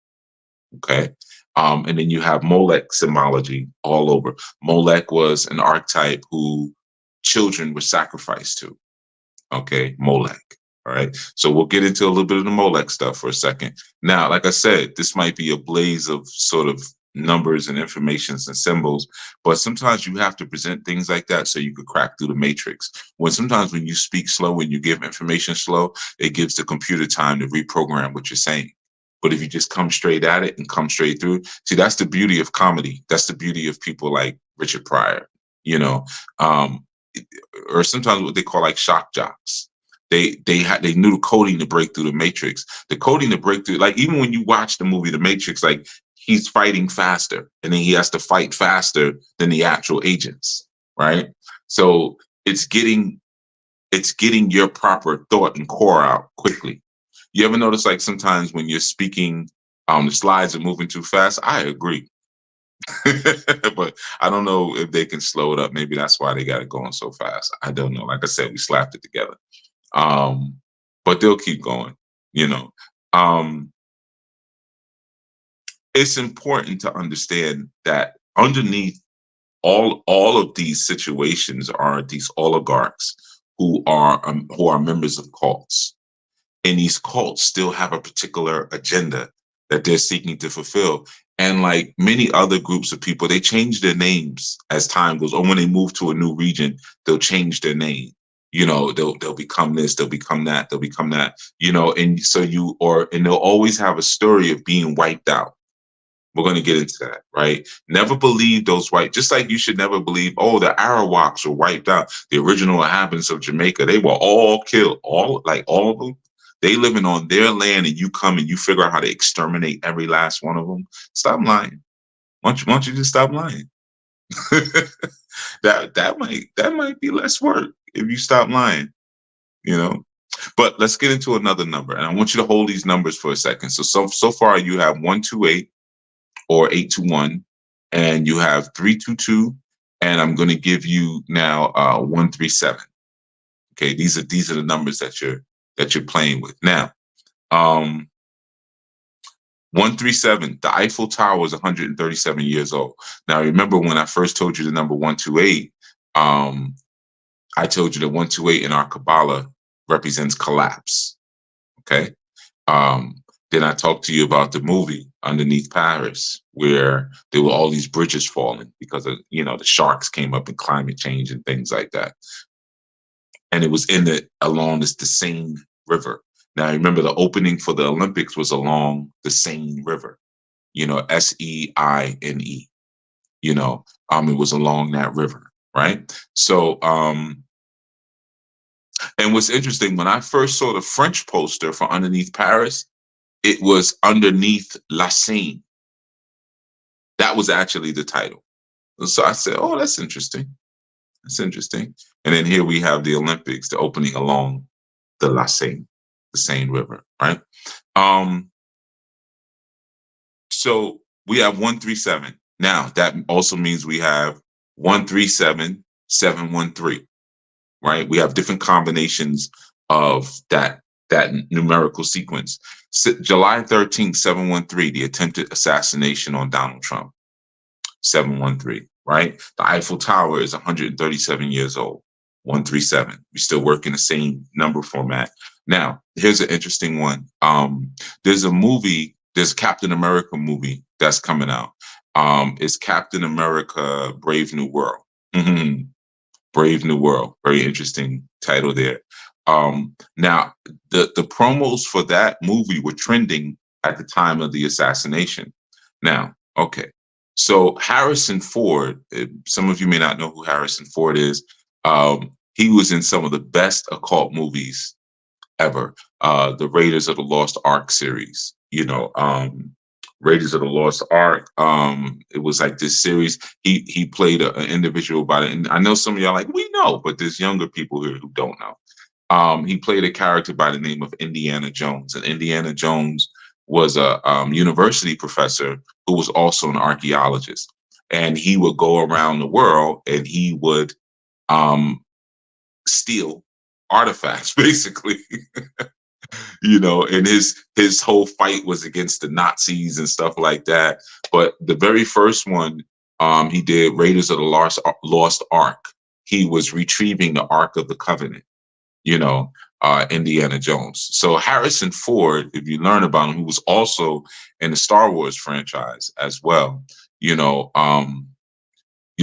Okay. And then you have Molech symbology all over. Molech was an archetype who children were sacrificed to. Okay. Molech. All right. So we'll get into a little bit of the Molech stuff for a second. Now, like I said, this might be a blaze of sort of numbers and informations and symbols, but sometimes you have to present things like that so you could crack through the matrix. Sometimes when you speak slow and you give information slow, it gives the computer time to reprogram what you're saying. But if you just come straight at it and come straight through, see, that's the beauty of comedy. That's the beauty of people like Richard Pryor, or sometimes what they call like shock jocks. They knew the coding to break through the matrix. The coding to break through, like even when you watch the movie The Matrix, like he's fighting faster, and then he has to fight faster than the actual agents, right? So it's getting your proper thought and core out quickly. You ever notice, like sometimes when you're speaking, the slides are moving too fast? I agree. But I don't know if they can slow it up. Maybe that's why they got it going so fast. I don't know. Like I said, we slapped it together. But they'll keep going, It's important to understand that underneath all of these situations are these oligarchs who are members of cults. And these cults still have a particular agenda that they're seeking to fulfill. And like many other groups of people, they change their names as time goes on. When they move to a new region, they'll change their name. They'll become this, they'll become that, they'll become that, and so and they'll always have a story of being wiped out. We're going to get into that, right? Never believe those just like you should never believe, the Arawaks were wiped out. The original inhabitants of Jamaica, they were all killed, all of them. They living on their land, and you come and you figure out how to exterminate every last one of them. Stop lying. Why don't you just stop lying? that might be less work if you stop lying, But let's get into another number, and I want you to hold these numbers for a second. So far you have 128 or 821, and you have 322, and I'm going to give you now 137. Okay, these are the numbers that you're playing with now. 137, the Eiffel Tower is 137 years old. Now, remember when I first told you the number 128, I told you that 128 in our Kabbalah represents collapse. Okay. Then I talked to you about the movie Underneath Paris, where there were all these bridges falling because of, the sharks came up and climate change and things like that. And it was along the Seine River. Now, remember the opening for the Olympics was along the Seine River, Seine. It was along that river, right? So, and what's interesting, when I first saw the French poster for Underneath Paris, it was Underneath La Seine. That was actually the title. So I said, oh, that's interesting. That's interesting. And then here we have the Olympics, the opening along the Seine River, right? Um, so we have 137. Now that also means we have 137, 713, right? We have different combinations of that numerical sequence. July 13th, 713, the attempted assassination on Donald Trump. 713, right? The Eiffel Tower is 137 years old. 137. We still work in the same number format. Now, here's an interesting one. There's a Captain America movie that's coming out. It's Captain America Brave New World. Brave New World. Very interesting title there. Now, the promos for that movie were trending at the time of the assassination. Now, okay. So Harrison Ford, some of you may not know who Harrison Ford is. He was in some of the best occult movies ever. The Raiders of the Lost Ark series, Raiders of the Lost Ark. It was like this series. He played an individual by it. And I know some of y'all like, we know, but there's younger people here who don't know. He played a character by the name of Indiana Jones, and Indiana Jones was a university professor who was also an archaeologist, and he would go around the world and he would steal artifacts, basically. And his whole fight was against the Nazis and stuff like that. But the very first one he did, Raiders of the Lost Ark. He was retrieving the Ark of the Covenant. Indiana Jones. So Harrison Ford, if you learn about him, who was also in the Star Wars franchise as well, you'll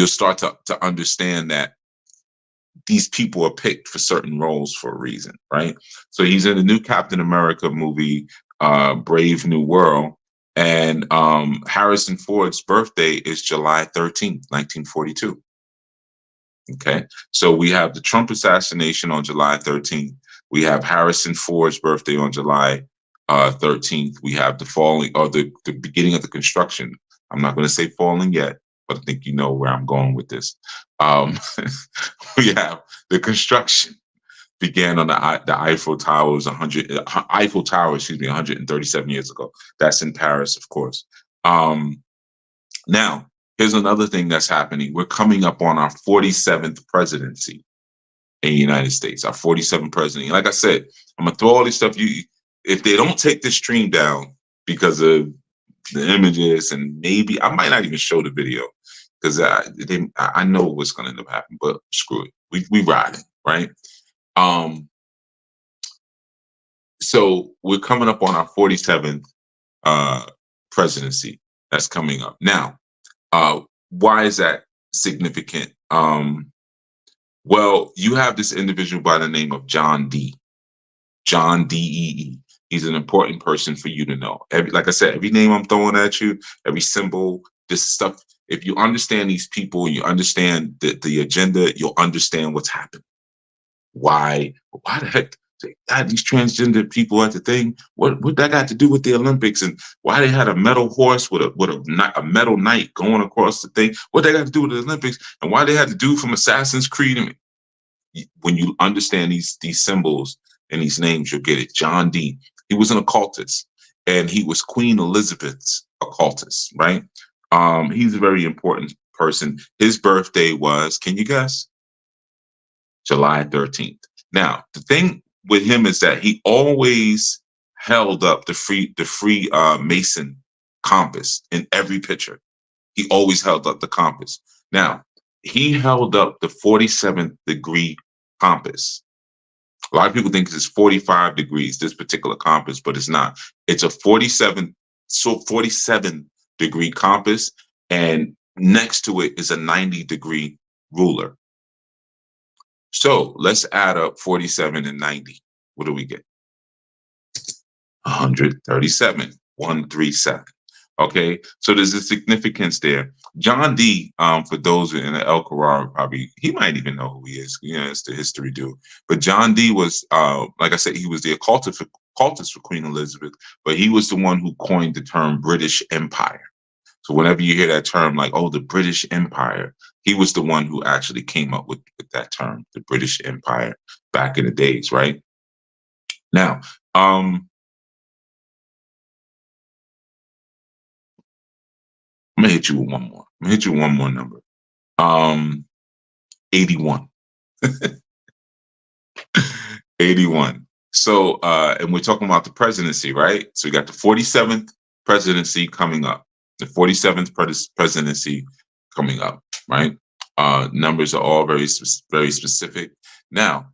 start to understand that these people are picked for certain roles for a reason, right? So he's in the new Captain America movie, Brave New World, and Harrison Ford's birthday is July 13th, 1942. Okay, so we have the Trump assassination on July 13th. We have Harrison Ford's birthday on July 13th. We have the falling or the beginning of the construction. I'm not going to say falling yet, but I think you know where I'm going with this. We have the construction began on the Eiffel Tower. Eiffel Tower, 137 years ago. That's in Paris, of course. Now, here's another thing that's happening. We're coming up on our 47th presidency in the United States, our 47th president. Like I said, I'm going to throw all this stuff. If they don't take this stream down because of the images, and maybe I might not even show the video because I know what's going to end up happening, but screw it. We riding, right? So we're coming up on our 47th presidency that's coming up. Now, why is that significant? Well, you have this individual by the name of John D. John D. He's an important person for you to know. Like I said, every name I'm throwing at you, every symbol, this stuff, if you understand these people, you understand the agenda, you'll understand what's happening. Why the heck? God, these transgender people at the thing. What that got to do with the Olympics, and why they had a metal horse with a metal knight going across the thing? What they got to do with the Olympics, and why they had to do from Assassin's Creed? I mean, when you understand these symbols and these names, you'll get it. John D. He was an occultist, and he was Queen Elizabeth's occultist, right? He's a very important person. His birthday was, can you guess? July 13th. Now, the thing with him is that he always held up the free Mason compass in every picture. He always held up the compass. Now, he held up the 47th degree compass. A lot of people think it's 45 degrees, this particular compass, but it's not. It's a 47 degree compass, and next to it is a 90-degree ruler. So let's add up 47 and 90. What do we get? 137. 137. Okay, so there's a significance there. John D, for those in the El Carrara, probably he might even know who he is. It's the history dude. But John D was, like I said, he was the occultist for Queen Elizabeth, but he was the one who coined the term British Empire. So whenever you hear that term, like, oh, the British Empire, he was the one who actually came up with that term, the British Empire, back in the days, right? Now, I'm gonna hit you with one more. I'm gonna hit you with one more number. 81. 81. So, and we're talking about the presidency, right? So we got the 47th presidency coming up, the 47th presidency coming up, right? Numbers are all very specific. Now,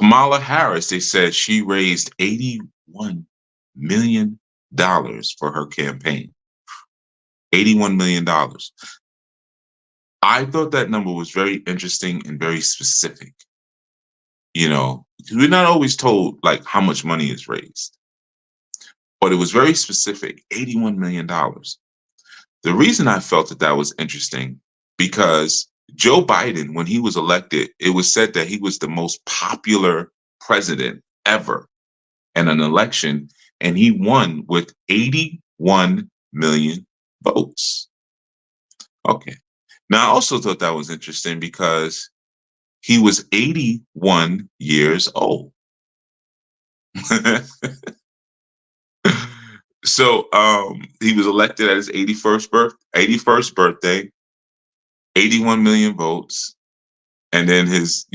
Kamala Harris, they said she raised $81 million for her campaign. $81 million. I thought that number was very interesting and very specific. You know, we're not always told like how much money is raised, but it was very specific, $81 million. The reason I felt that was interesting because Joe Biden, when he was elected, it was said that he was the most popular president ever in an election, and he won with 81 million votes. Okay. Now, I also thought that was interesting because he was 81 years old. So he was elected at his 81st birthday, 81 million votes. And then his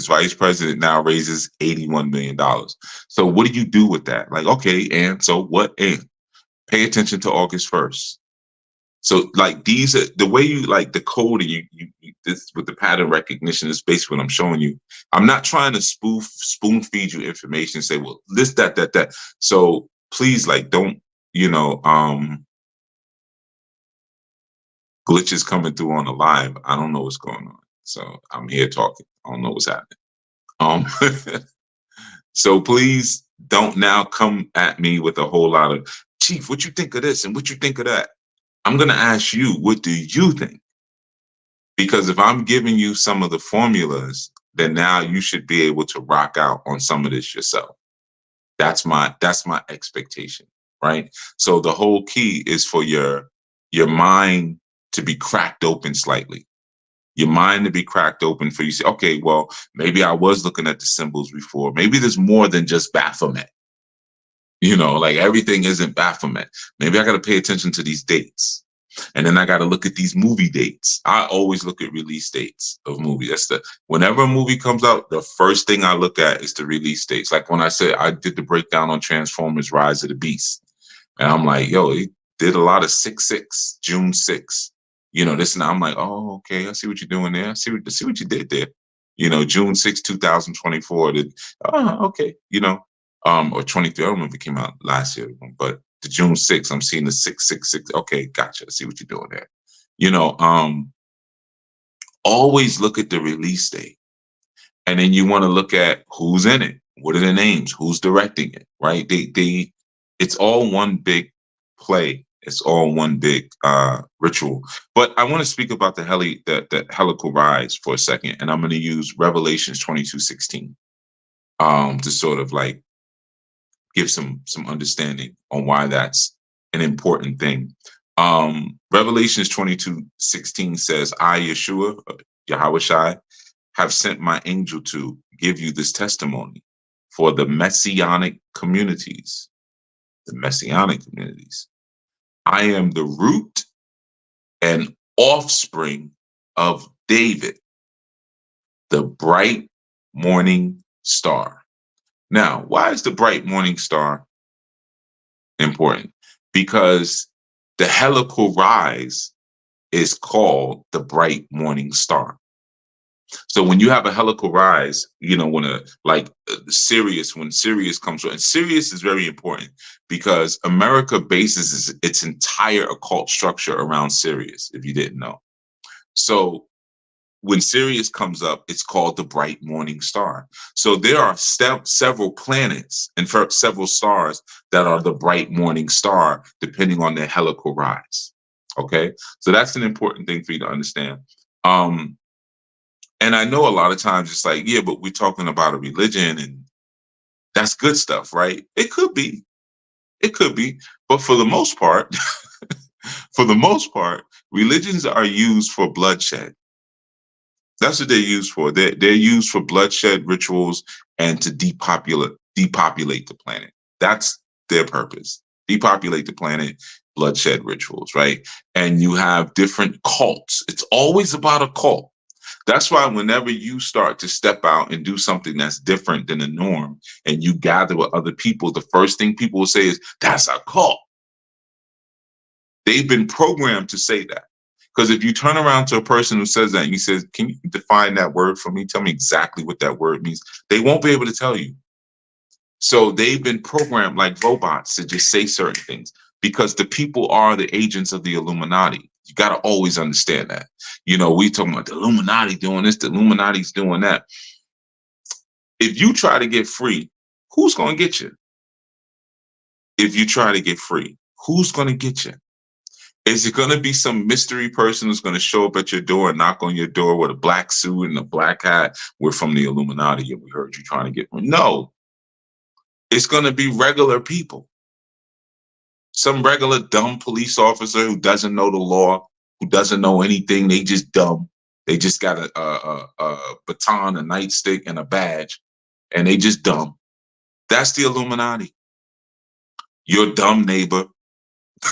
vice president now raises $81 million. So what do you do with that? Like, okay, and so what? And pay attention to August 1st. So like these are the way you like the code and you this with the pattern recognition is basically what I'm showing you. I'm not trying to spoon feed you information and say, well, this, that. So please, like, don't, glitches coming through on the live. I don't know what's going on. So I'm here talking. I don't know what's happening. So please don't now come at me with a whole lot of, Chief, what you think of this and what you think of that? I'm going to ask you, what do you think? Because if I'm giving you some of the formulas, then now you should be able to rock out on some of this yourself. That's my expectation, right? So the whole key is for your mind to be cracked open slightly. Your mind to be cracked open for you to say, okay, well, maybe I was looking at the symbols before. Maybe there's more than just Baphomet. Like everything isn't Baphomet. Maybe I got to pay attention to these dates. And then I got to look at these movie dates. I always look at release dates of movies. Whenever a movie comes out, the first thing I look at is the release dates. Like when I said I did the breakdown on Transformers Rise of the Beast. And I'm like, yo, he did a lot of 6/6, June 6th. This and I'm like, oh, okay, I see what you're doing there. I see what you did there. June 6, 2024. Okay, or 23. I don't know if it came out last year, but the June 6th, I'm seeing the 666. Okay, gotcha. I see what you're doing there. Always look at the release date. And then you want to look at who's in it. What are the names? Who's directing it? Right? It's all one big play. It's all one big ritual. But I want to speak about the helical rise for a second, and I'm going to use Revelations 22:16 to sort of like give some understanding on why that's an important thing. Revelations 22:16 says, I, Yeshua, Yahweh Shai, have sent my angel to give you this testimony for the messianic communities. The messianic communities. I am the root and offspring of David, the bright morning star. Now, why is the bright morning star important? Because the helical rise is called the bright morning star. So when you have a helical rise, when Sirius comes through, and Sirius is very important because America bases its entire occult structure around Sirius, if you didn't know. So when Sirius comes up, it's called the bright morning star. So there are several planets and several stars that are the bright morning star, depending on their helical rise. Okay, so that's an important thing for you to understand. And I know a lot of times it's like, yeah, but we're talking about a religion and that's good stuff, right? It could be. But for the most part, For the most part, religions are used for bloodshed. That's what they're used for. They're used for bloodshed rituals and to depopulate the planet. That's their purpose. Depopulate the planet, bloodshed rituals, right? And you have different cults. It's always about a cult. That's why whenever you start to step out and do something that's different than the norm and you gather with other people, the first thing people will say is, that's a cult. They've been programmed to say that. Because if you turn around to a person who says that and you says, can you define that word for me? Tell me exactly what that word means. They won't be able to tell you. So they've been programmed like robots to just say certain things because the people are the agents of the Illuminati. You got to always understand that. We talking about the Illuminati doing this, the Illuminati's doing that. If you try to get free, who's going to get you? If you try to get free, who's going to get you? Is it going to be some mystery person who's going to show up at your door and knock on your door with a black suit and a black hat? We're from the Illuminati and we heard you trying to get free. No, it's going to be regular people. Some regular dumb police officer who doesn't know the law, who doesn't know anything. They just dumb. They just got a baton, a nightstick, and a badge, and they just dumb. That's the Illuminati. Your dumb neighbor,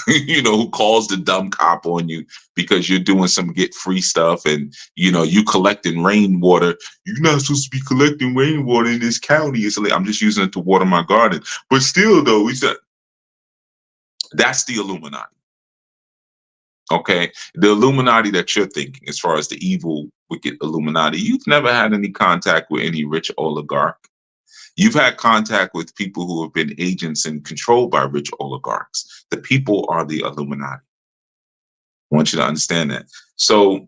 who calls the dumb cop on you because you're doing some get free stuff and, you collecting rainwater. You're not supposed to be collecting rainwater in this county. It's like, I'm just using it to water my garden. But still, though, that's the Illuminati. Okay. The Illuminati that you're thinking, as far as the evil, wicked Illuminati, you've never had any contact with any rich oligarch. You've had contact with people who have been agents and controlled by rich oligarchs. The people are the Illuminati. I want you to understand that. So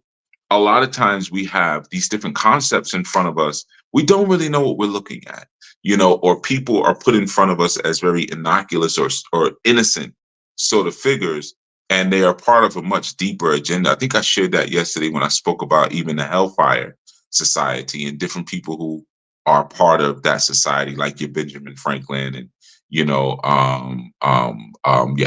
a lot of times we have these different concepts in front of us. We don't really know what we're looking at, or people are put in front of us as very innocuous or innocent sort of figures. And they are part of a much deeper agenda. I think I shared that yesterday when I spoke about even the Hellfire Society and different people who are part of that society, like your Benjamin Franklin and your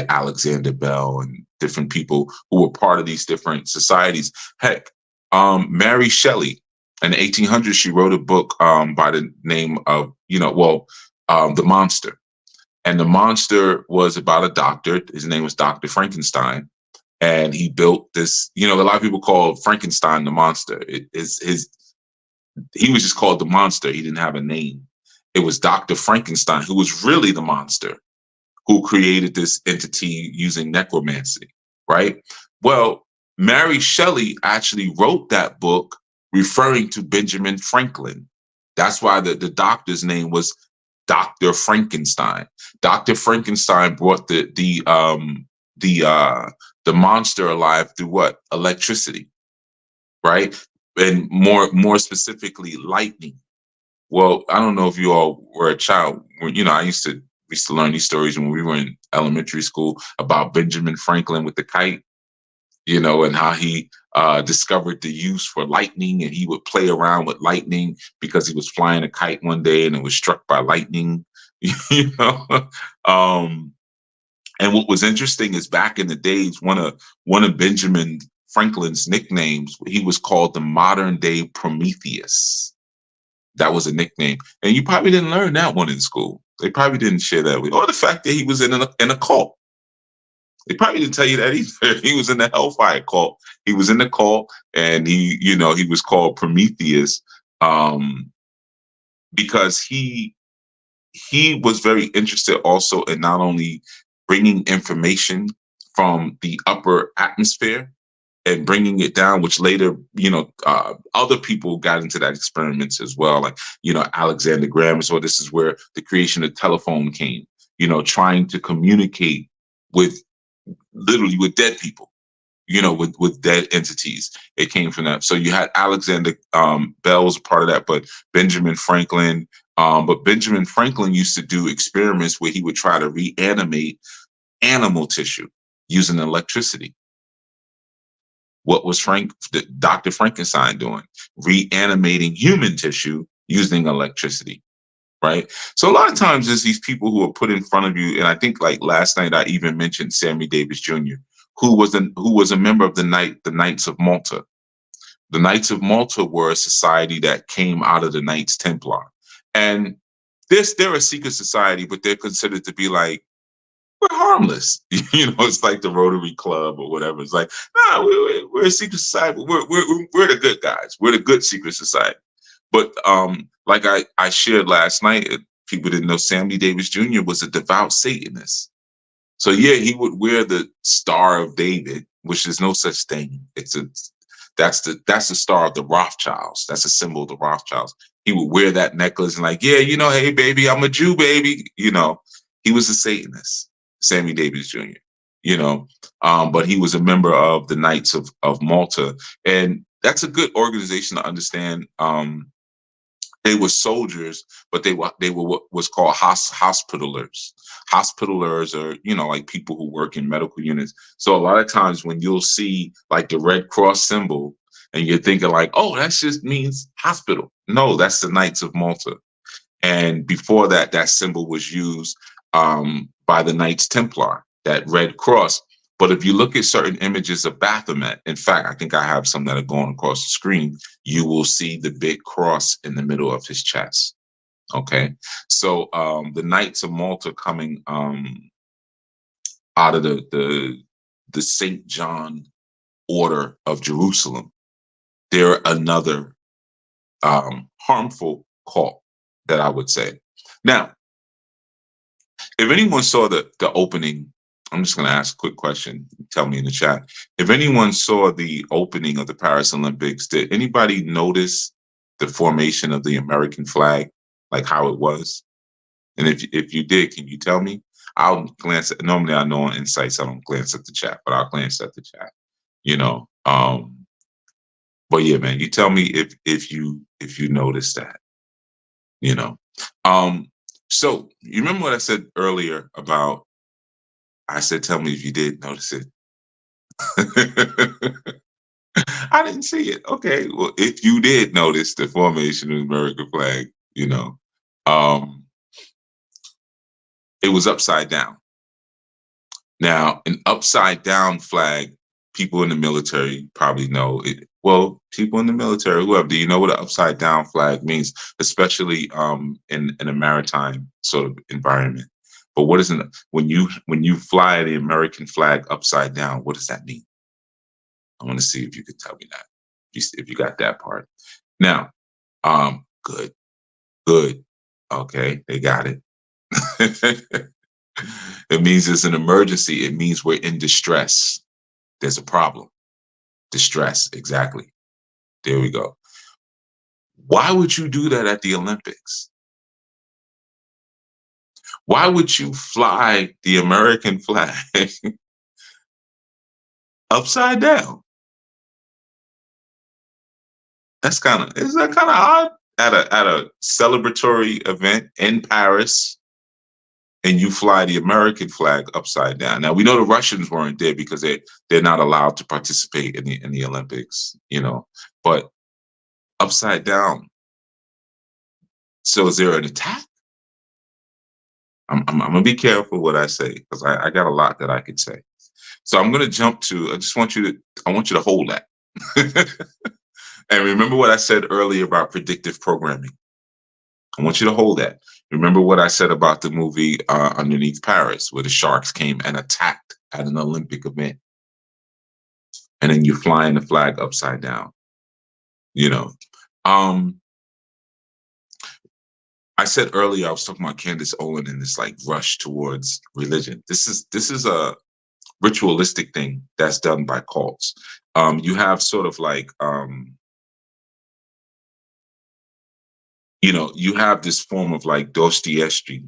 Alexander Bell and different people who were part of these different societies. Heck, Mary Shelley in the 1800s, she wrote a book by the name of The Monster. And The Monster was about a doctor. His name was Dr. Frankenstein. And he built this, a lot of people call Frankenstein the monster. He was just called the monster. He didn't have a name. It was Dr. Frankenstein, who was really the monster, who created this entity using necromancy, right? Well, Mary Shelley actually wrote that book referring to Benjamin Franklin. That's why the doctor's name was Dr. Frankenstein. Dr. Frankenstein brought the monster alive through what? Electricity, right? And more specifically, lightning. Well, I don't know if you all were a child. I used to learn these stories when we were in elementary school about Benjamin Franklin with the kite, and how he discovered the use for lightning, and he would play around with lightning because he was flying a kite one day and it was struck by lightning, And what was interesting is back in the days, one of Benjamin Franklin's nicknames, he was called the modern day Prometheus. That was a nickname. And you probably didn't learn that one in school. They probably didn't share that with you. Or the fact that he was in a cult. They probably didn't tell you that either. He was in the Hellfire cult. He was in the cult, and he was called Prometheus because he was very interested also in not only bringing information from the upper atmosphere and bringing it down, which later, other people got into that experiments as well. Like, Alexander Graham. So this is where the creation of telephone came, trying to communicate literally with dead people, with dead entities. It came from that. So you had Alexander Bell was a part of that, but Benjamin Franklin. But Benjamin Franklin used to do experiments where he would try to reanimate animal tissue using electricity. What was Dr. Frankenstein doing? Reanimating human tissue using electricity, right? So a lot of times there's these people who are put in front of you, and I think like last night I even mentioned Sammy Davis Jr., who was a member of the Knights of Malta. The Knights of Malta were a society that came out of the Knights Templar, and they're a secret society, but they're considered to be like, we're harmless. It's like the Rotary Club or whatever. It's like, nah, we're a secret society, but we're the good guys. We're the good secret society. But like I shared last night, people didn't know Sammy Davis Jr. was a devout Satanist. So yeah, he would wear the Star of David, which is no such thing. That's the Star of the Rothschilds. That's a symbol of the Rothschilds. He would wear that necklace and like, yeah, hey baby, I'm a Jew, baby. He was a Satanist, Sammy Davis Jr. But he was a member of the Knights of Malta, and that's a good organization to understand. They were soldiers, but they were what was called hospitalers. Hospitalers are, like people who work in medical units. So a lot of times when you'll see like the Red Cross symbol and you're thinking like, oh, that just means hospital. No, that's the Knights of Malta. And before that, that symbol was used by the Knights Templar, that Red Cross. But if you look at certain images of Baphomet, in fact, I think I have some that are going across the screen, you will see the big cross in the middle of his chest. Okay. So the Knights of Malta coming out of the St. John Order of Jerusalem, they're another harmful cult that I would say. Now, if anyone saw the opening, I'm just going to ask a quick question. Tell me in the chat. If anyone saw the opening of the Paris Olympics, did anybody notice the formation of the American flag, like how it was? And if you did, can you tell me? I'll glance at, normally I know on Insights, I don't glance at the chat, but I'll glance at the chat, but yeah, man, you tell me if you noticed that, so you remember what I said earlier about, I said, tell me if you did notice it. I didn't see it. Okay. Well, if you did notice the formation of the American flag, it was upside down. Now, an upside down flag, people in the military probably know it. Well, people in the military, whoever, do you know what an upside down flag means, especially in a maritime sort of environment? But what is it when you fly the American flag upside down? What does that mean? I want to see if you could tell me that. If you got that part. Now, good. Okay, they got it. It means it's an emergency. It means we're in distress. There's a problem. Distress, exactly. There we go. Why would you do that at the Olympics? Why would you fly the American flag upside down? Isn't that kind of odd at a celebratory event in Paris, and you fly the American flag upside down? Now we know the Russians weren't there because they're not allowed to participate in the Olympics, but upside down. So is there an attack? I'm gonna be careful what I say because I got a lot that I could say. So I'm gonna jump to. I want you to hold that. And remember what I said earlier about predictive programming. I want you to hold that. Remember what I said about the movie Underneath Paris, where the sharks came and attacked at an Olympic event. And then you're flying the flag upside down. I said earlier, I was talking about Candace Owen and this like rush towards religion. This is a ritualistic thing that's done by cults. You have sort of like, you have this form of like Dostoevsky,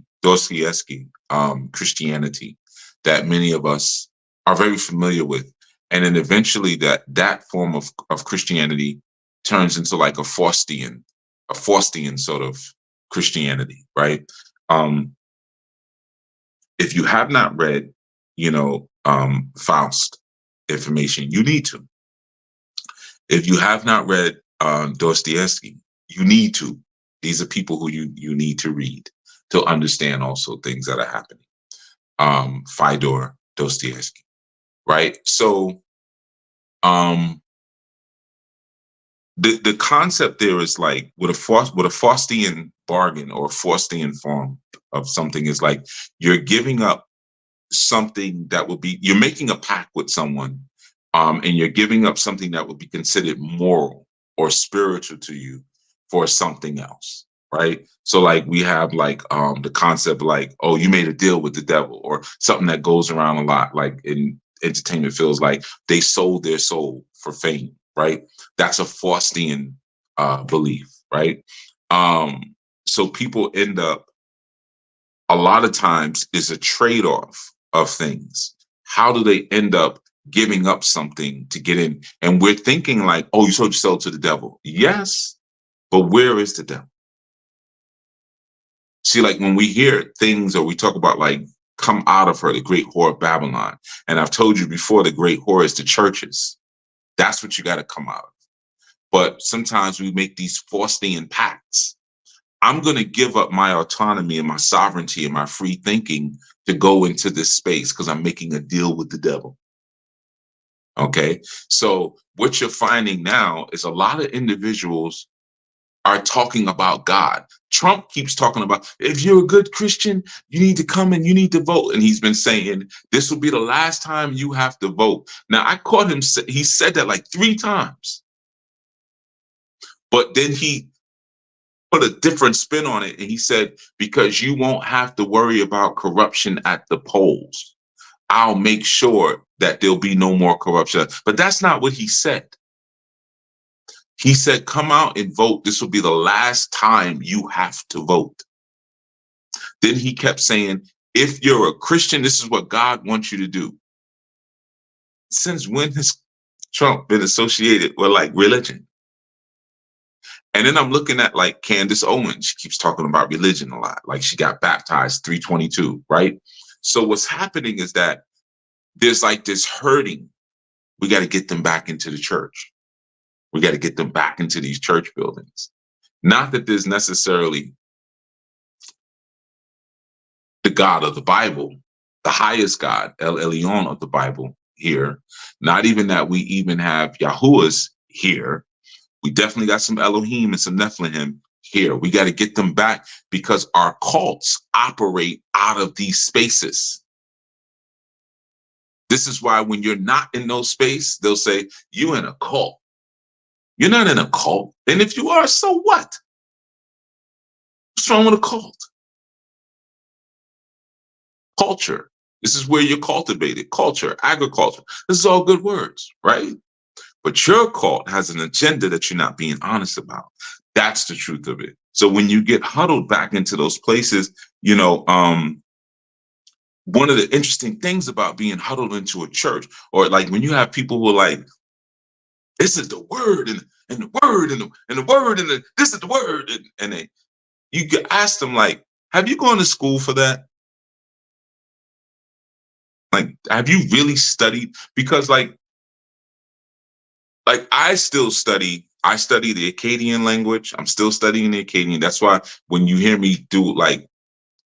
Christianity that many of us are very familiar with. And then eventually that form of Christianity turns into like a Faustian sort of Christianity, right? If you have not read, Faust information, you need to. If you have not read Dostoevsky, you need to. These are people who you need to read to understand also things that are happening. Fyodor Dostoevsky. right? So the concept there is like with a Faustian bargain or a Faustian form of something is like you're giving up something that would be you're making a pact with someone, and you're giving up something that would be considered moral or spiritual to you for something else, right? So like we have like the concept like, oh, you made a deal with the devil, or something that goes around a lot like in entertainment feels like they sold their soul for fame, right? That's a Faustian belief, right? So people end up a lot of times is a trade-off of things. How do they end up giving up something to get in? And we're thinking like, oh, you sold your soul to the devil. Yes, but where is the devil? See, like when we hear things or we talk about like come out of her, the great whore of Babylon. And I've told you before, the great whore is the churches. That's what you got to come out of. But sometimes we make these Faustian pacts. I'm going to give up my autonomy and my sovereignty and my free thinking to go into this space because I'm making a deal with the devil. Okay. So what you're finding now is a lot of individuals are talking about God. Trump keeps talking about, if you're a good Christian, you need to come and you need to vote. And he's been saying, this will be the last time you have to vote. Now, I caught him, he said that like 3 times. But then he put a different spin on it. And he said, because you won't have to worry about corruption at the polls. I'll make sure that there'll be no more corruption. But that's not what he said. He said, come out and vote. This will be the last time you have to vote. Then he kept saying, if you're a Christian, this is what God wants you to do. Since when has Trump been associated with like religion? And then I'm looking at like Candace Owens. She keeps talking about religion a lot. Like she got baptized 322, right? So what's happening is that there's like this hurting. We got to get them back into the church. We got to get them back into these church buildings. Not that there's necessarily the God of the Bible, the highest God, El Elyon of the Bible here. Not even that we even have Yahuwah's here. We definitely got some Elohim and some Nephilim here. We got to get them back because our cults operate out of these spaces. This is why when you're not in those space, they'll say, you in a cult. You're not in a cult. And if you are, so what? What's wrong with a cult? Culture. This is where you're cultivated. Culture, agriculture. This is all good words, right? But your cult has an agenda that you're not being honest about. That's the truth of it. So when you get huddled back into those places, you know, one of the interesting things about being huddled into a church, or like when you have people who are like, this is the word and the word and the word and this is the word. And they, you could ask them like, have you gone to school for that? Like, have you really studied? Because like I still study. I study the Akkadian language. I'm still studying the Akkadian. That's why when you hear me do like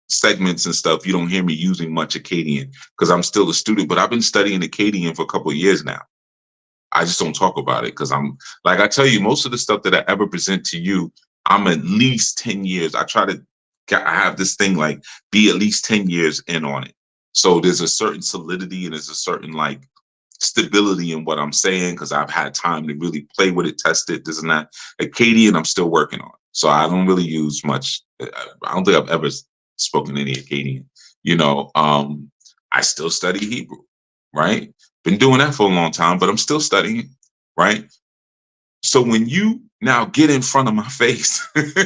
segments and stuff, you don't hear me using much Akkadian because I'm still a student. But I've been studying Akkadian for a couple of years now. I just don't talk about it because I'm like I tell you, most of the stuff that I ever present to you, I'm at least 10 years. I try to I have this thing like be at least 10 years in on it. So there's a certain solidity and there's a certain like stability in what I'm saying because I've had time to really play with it, test it, this and that. Akkadian, I'm still working on. So I don't really use much. I don't think I've ever spoken any Akkadian. You know, I still study Hebrew, right? Been doing that for a long time, but I'm still studying, right? So when you now get in front of my face and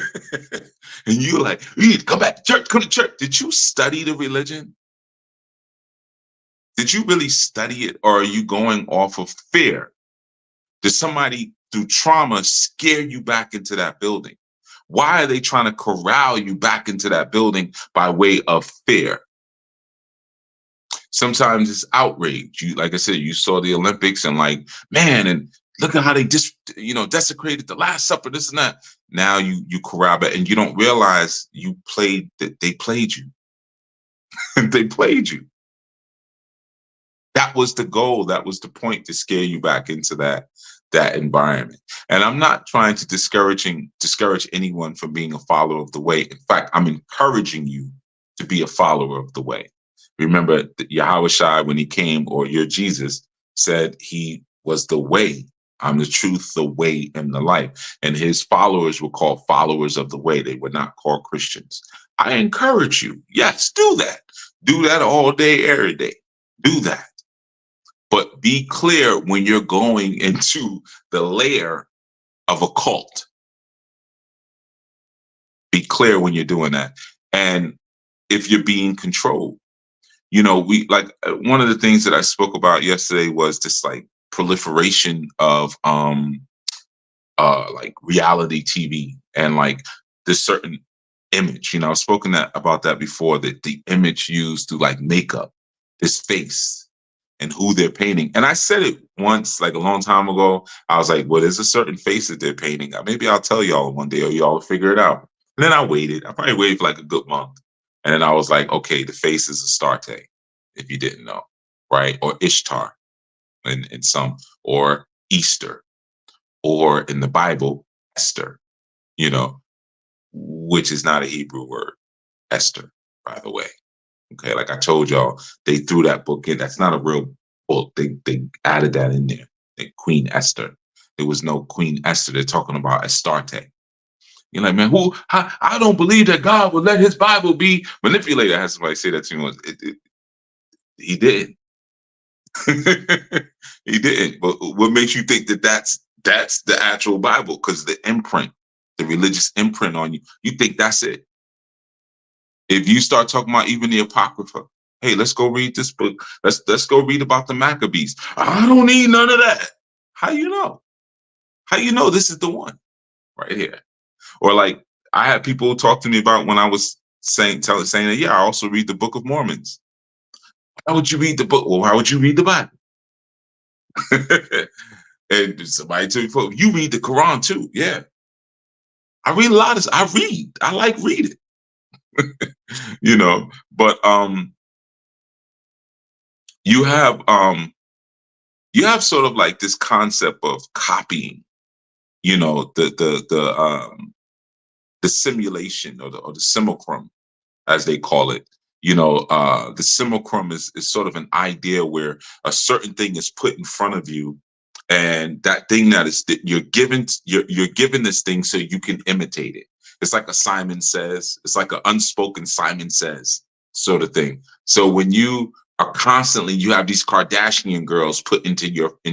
you're like, you need to come back to church, come to church. Did you study the religion? Did you really study it, or are you going off of fear? Did somebody through trauma scare you back into that building? Why are they trying to corral you back into that building by way of fear? Sometimes it's outrage. You, like I said, you saw the Olympics and like, man, and look at how they just, desecrated the Last Supper, this and that. Now you corral it and you don't realize you played that they played you. They played you. That was the goal. That was the point, to scare you back into that environment. And I'm not trying to discourage anyone from being a follower of the way. In fact, I'm encouraging you to be a follower of the way. Remember, Yahweh Shai, when he came, or your Jesus, said he was the way. I'm the truth, the way, and the life. And his followers were called followers of the way. They were not called Christians. I encourage you, yes, do that. Do that all day, every day. Do that. But be clear when you're going into the layer of a cult. Be clear when you're doing that. And if you're being controlled, we like one of the things that I spoke about yesterday was this like proliferation of like reality TV and like this certain image. I've spoken about that before, that the image used to like makeup, this face, and who they're painting. And I said it once, like a long time ago. I was like, well, there's a certain face that they're painting. Maybe I'll tell y'all one day, or y'all will figure it out. And then I waited. I probably waited for like a good month. And then I was like, okay, the face is Astarte, if you didn't know, right? Or Ishtar in some, or Easter, or in the Bible, Esther, which is not a Hebrew word, Esther, by the way. Okay, like I told y'all, they threw that book in. That's not a real book. They added that in there. Queen Esther. There was no Queen Esther. They're talking about Astarte. You're like, man, I don't believe that God would let his Bible be manipulated. I had somebody say that to me once. He didn't. He didn't. But what makes you think that that's the actual Bible? Because the imprint, the religious imprint on you, you think that's it. If you start talking about even the Apocrypha, hey, let's go read this book. Let's go read about the Maccabees. I don't need none of that. How you know? How you know this is the one right here? Or like I had people talk to me about when I was saying that, yeah, I also read the Book of Mormons. Why would you read the book? Well, why would you read the Bible? And somebody told me, you read the Quran too. Yeah. I read a lot of I like reading. But you have sort of like this concept of copying, the simulation, or the simulacrum, as they call it. The simulacrum is sort of an idea where a certain thing is put in front of you, and that thing you're given this thing so you can imitate it. It's like a Simon Says. It's like an unspoken Simon Says sort of thing. So when you are constantly, you have these Kardashian girls put in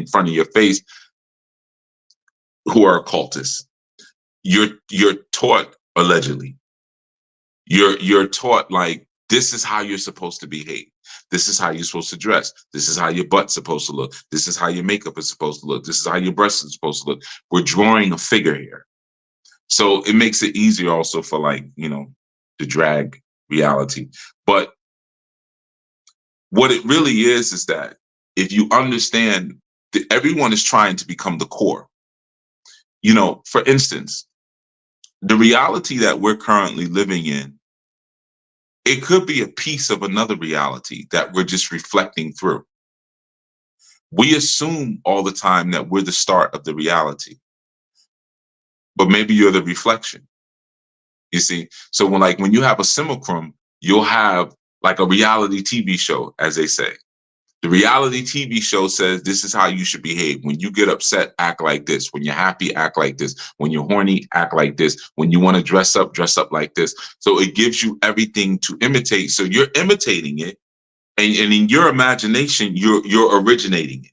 front of your face who are occultists. You're taught, allegedly. You're taught like, this is how you're supposed to behave. This is how you're supposed to dress. This is how your butt's supposed to look. This is how your makeup is supposed to look. This is how your breasts is supposed to look. We're drawing a figure here. So it makes it easier also for to drag reality. But what it really is that if you understand that everyone is trying to become the core, for instance, the reality that we're currently living in, it could be a piece of another reality that we're just reflecting through. We assume all the time that we're the start of the reality, but maybe you're the reflection. You see? So when you have a simulacrum, you'll have like a reality TV show, as they say. The reality TV show says this is how you should behave. When you get upset, act like this. When you're happy, act like this. When you're horny, act like this. When you want to dress up like this. So it gives you everything to imitate. So you're imitating it. And in your imagination, you're originating it.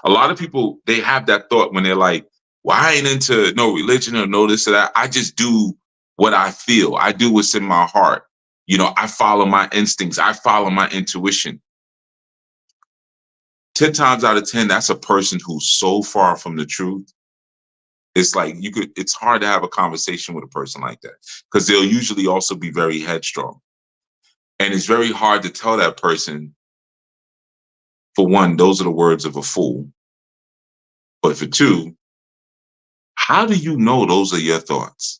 A lot of people, they have that thought when they're like, well, I ain't into no religion or no this or that. I just do what I feel. I do what's in my heart. I follow my instincts. I follow my intuition. 10 times out of 10, that's a person who's so far from the truth. It's like it's hard to have a conversation with a person like that, because they'll usually also be very headstrong. And it's very hard to tell that person, for one, those are the words of a fool. But for two, how do you know those are your thoughts?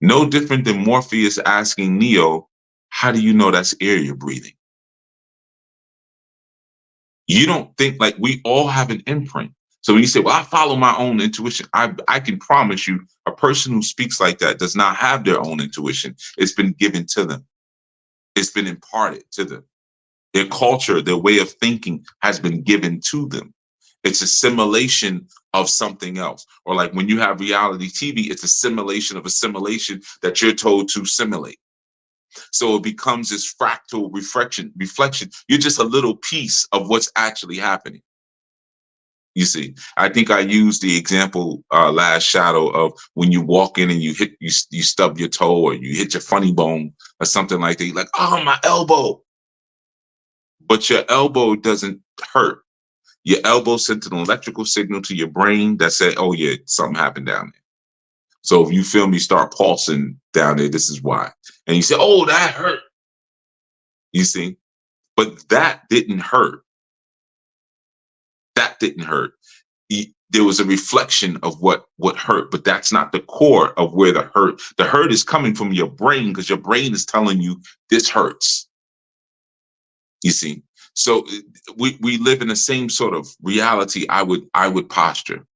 No different than Morpheus asking Neo, how do you know that's air you're breathing? You don't think, like, we all have an imprint. So when you say, well, I follow my own intuition, I can promise you a person who speaks like that does not have their own intuition. It's been given to them. It's been imparted to them. Their culture, their way of thinking has been given to them. It's a simulation of something else. Or like when you have reality TV, it's a simulation of a simulation that you're told to simulate. So it becomes this fractal reflection. You're just a little piece of what's actually happening. You see, I think I used the example last shadow of when you walk in and you stub your toe or you hit your funny bone or something like that. You're like, oh, my elbow. But your elbow doesn't hurt. Your elbow sent an electrical signal to your brain that said, oh, yeah, something happened down there. So if you feel me start pulsing down there, this is why. And you say, oh, that hurt. You see, but that didn't hurt. That didn't hurt. There was a reflection of what hurt, but that's not the core of where the hurt is coming from your brain, because your brain is telling you this hurts. You see, so we live in the same sort of reality. I would posture.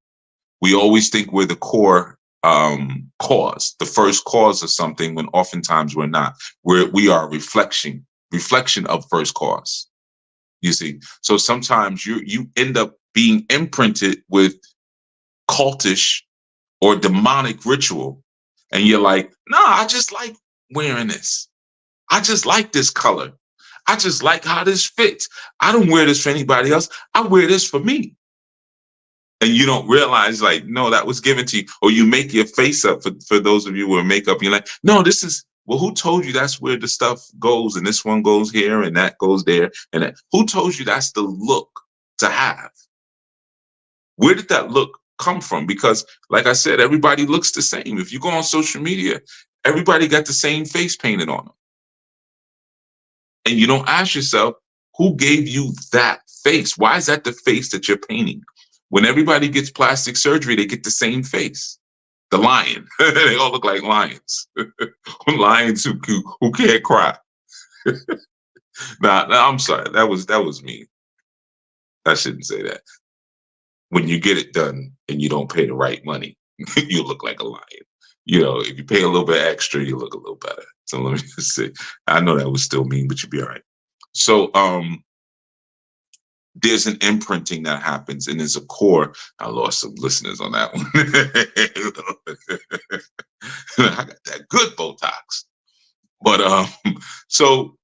We always think we're the core cause, the first cause of something, when oftentimes we're not. We are a reflection of first cause. You see, so sometimes you end up being imprinted with cultish or demonic ritual, and you're like, nah, I just like wearing this. I just like this color. I just like how this fits. I don't wear this for anybody else. I wear this for me. And you don't realize, like, no, that was given to you. Or you make your face up for those of you who are makeup. You're like, no, this is, well, who told you that's where the stuff goes? And this one goes here and that goes there. And that, who told you that's the look to have? Where did that look come from? Because, like I said, everybody looks the same. If you go on social media, everybody got the same face painted on them. And you don't ask yourself, who gave you that face? Why is that the face that you're painting? When everybody gets plastic surgery, they get the same face. The lion. They all look like lions. Lions who can't cry. Nah, I'm sorry. That was me. I shouldn't say that. When you get it done and you don't pay the right money, you look like a lion. You know, if you pay a little bit extra, you look a little better. So let me just say, I know that was still mean, but you'll be all right. So there's an imprinting that happens, and there's a core. I lost some listeners on that one. I got that good Botox. But so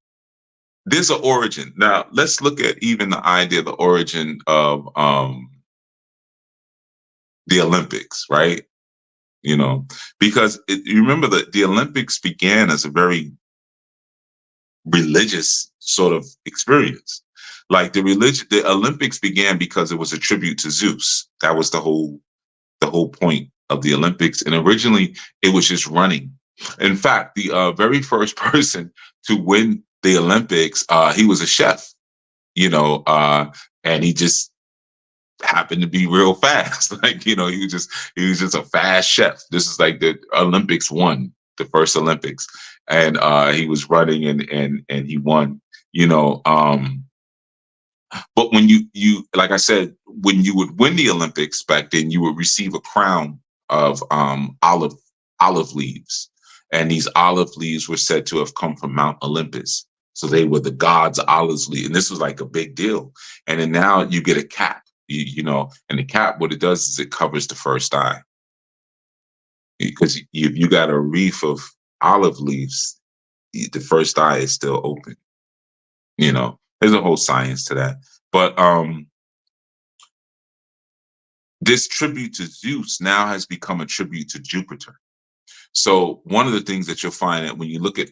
there's an origin. Now let's look at even the idea, the origin of the Olympics, right? You know, because you remember that the Olympics began as a very religious sort of experience. Like the Olympics began because it was a tribute to Zeus. That was the whole point of the Olympics. And originally it was just running. In fact, the very first person to win the Olympics, he was a chef, you know, and he just happened to be real fast. Like, you know, he was just a fast chef. This is like the Olympics won, the first Olympics. And he was running and he won, you know. But when you like I said, when you would win the Olympics back then, you would receive a crown of olive leaves. And these olive leaves were said to have come from Mount Olympus. So they were the gods' olive leaves. And this was like a big deal. And then now you get a cap. You know, and the cap, what it does is it covers the first eye. Because you got a wreath of olive leaves, the first eye is still open. You know, there's a whole science to that. But this tribute to Zeus now has become a tribute to Jupiter. So one of the things that you'll find that when you look at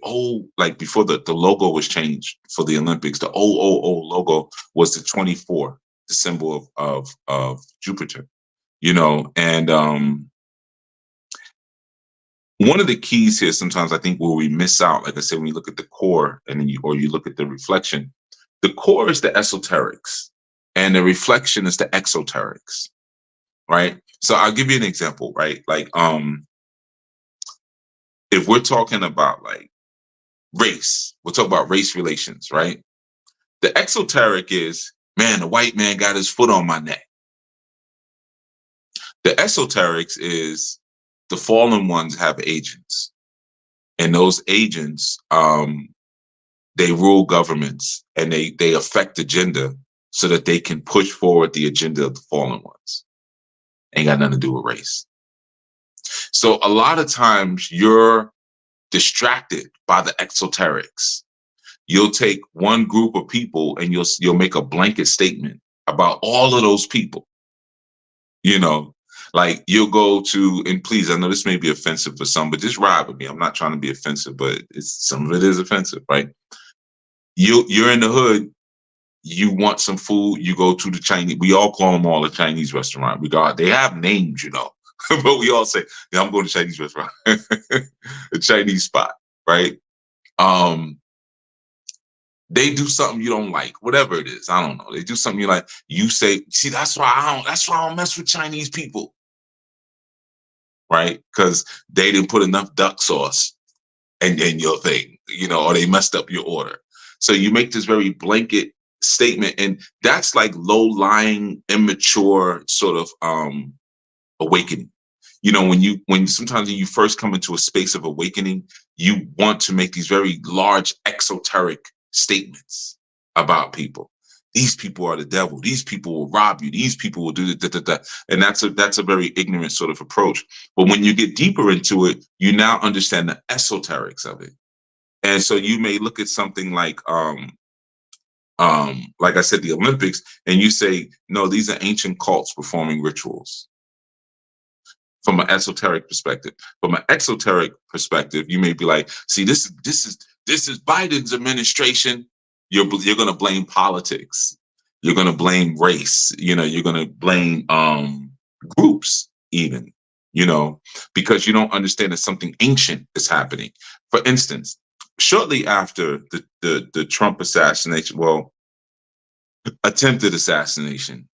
like before the logo was changed for the Olympics, the old logo was the 24. The symbol of Jupiter, you know, and one of the keys here sometimes I think where we miss out, like I said, when you look at the core and then you look at the reflection, the core is the esoterics and the reflection is the exoterics, right? So I'll give you an example, right? Like if we're talking about like race, we'll talk about race relations, right? The exoteric is Man, the white man got his foot on my neck. The esoterics is the fallen ones have agents, and those agents, they rule governments and they affect agenda so that they can push forward the agenda of the fallen ones. Ain't got nothing to do with race. So a lot of times you're distracted by the exoterics. You'll take one group of people and you'll make a blanket statement about all of those people. You know, like you'll go to, and please, I know this may be offensive for some, but just ride with me. I'm not trying to be offensive, but some of it is offensive, right? You're in the hood. You want some food, you go to the Chinese. We all call them all a Chinese restaurant. They have names, but we all say, yeah, I'm going to Chinese restaurant, a Chinese spot, right? They do something you don't like, whatever it is. I don't know. They do something you like. You say, see, that's why I don't mess with Chinese people, right? Because they didn't put enough duck sauce in your thing, or they messed up your order. So you make this very blanket statement, and that's like low-lying, immature sort of awakening. When sometimes when you first come into a space of awakening, you want to make these very large exoteric statements about people. These people are the devil. These people will rob you. These people will do that. And that's a very ignorant sort of approach. But when you get deeper into it, you now understand the esoterics of it. And so you may look at something like I said, the Olympics, and you say, no, these are ancient cults performing rituals. From an esoteric perspective. From an exoteric perspective, you may be like, see, this is Biden's administration. You're going to blame politics. You're going to blame race. You're going to blame groups even. Because you don't understand that something ancient is happening. For instance, shortly after the Trump assassination, attempted assassination,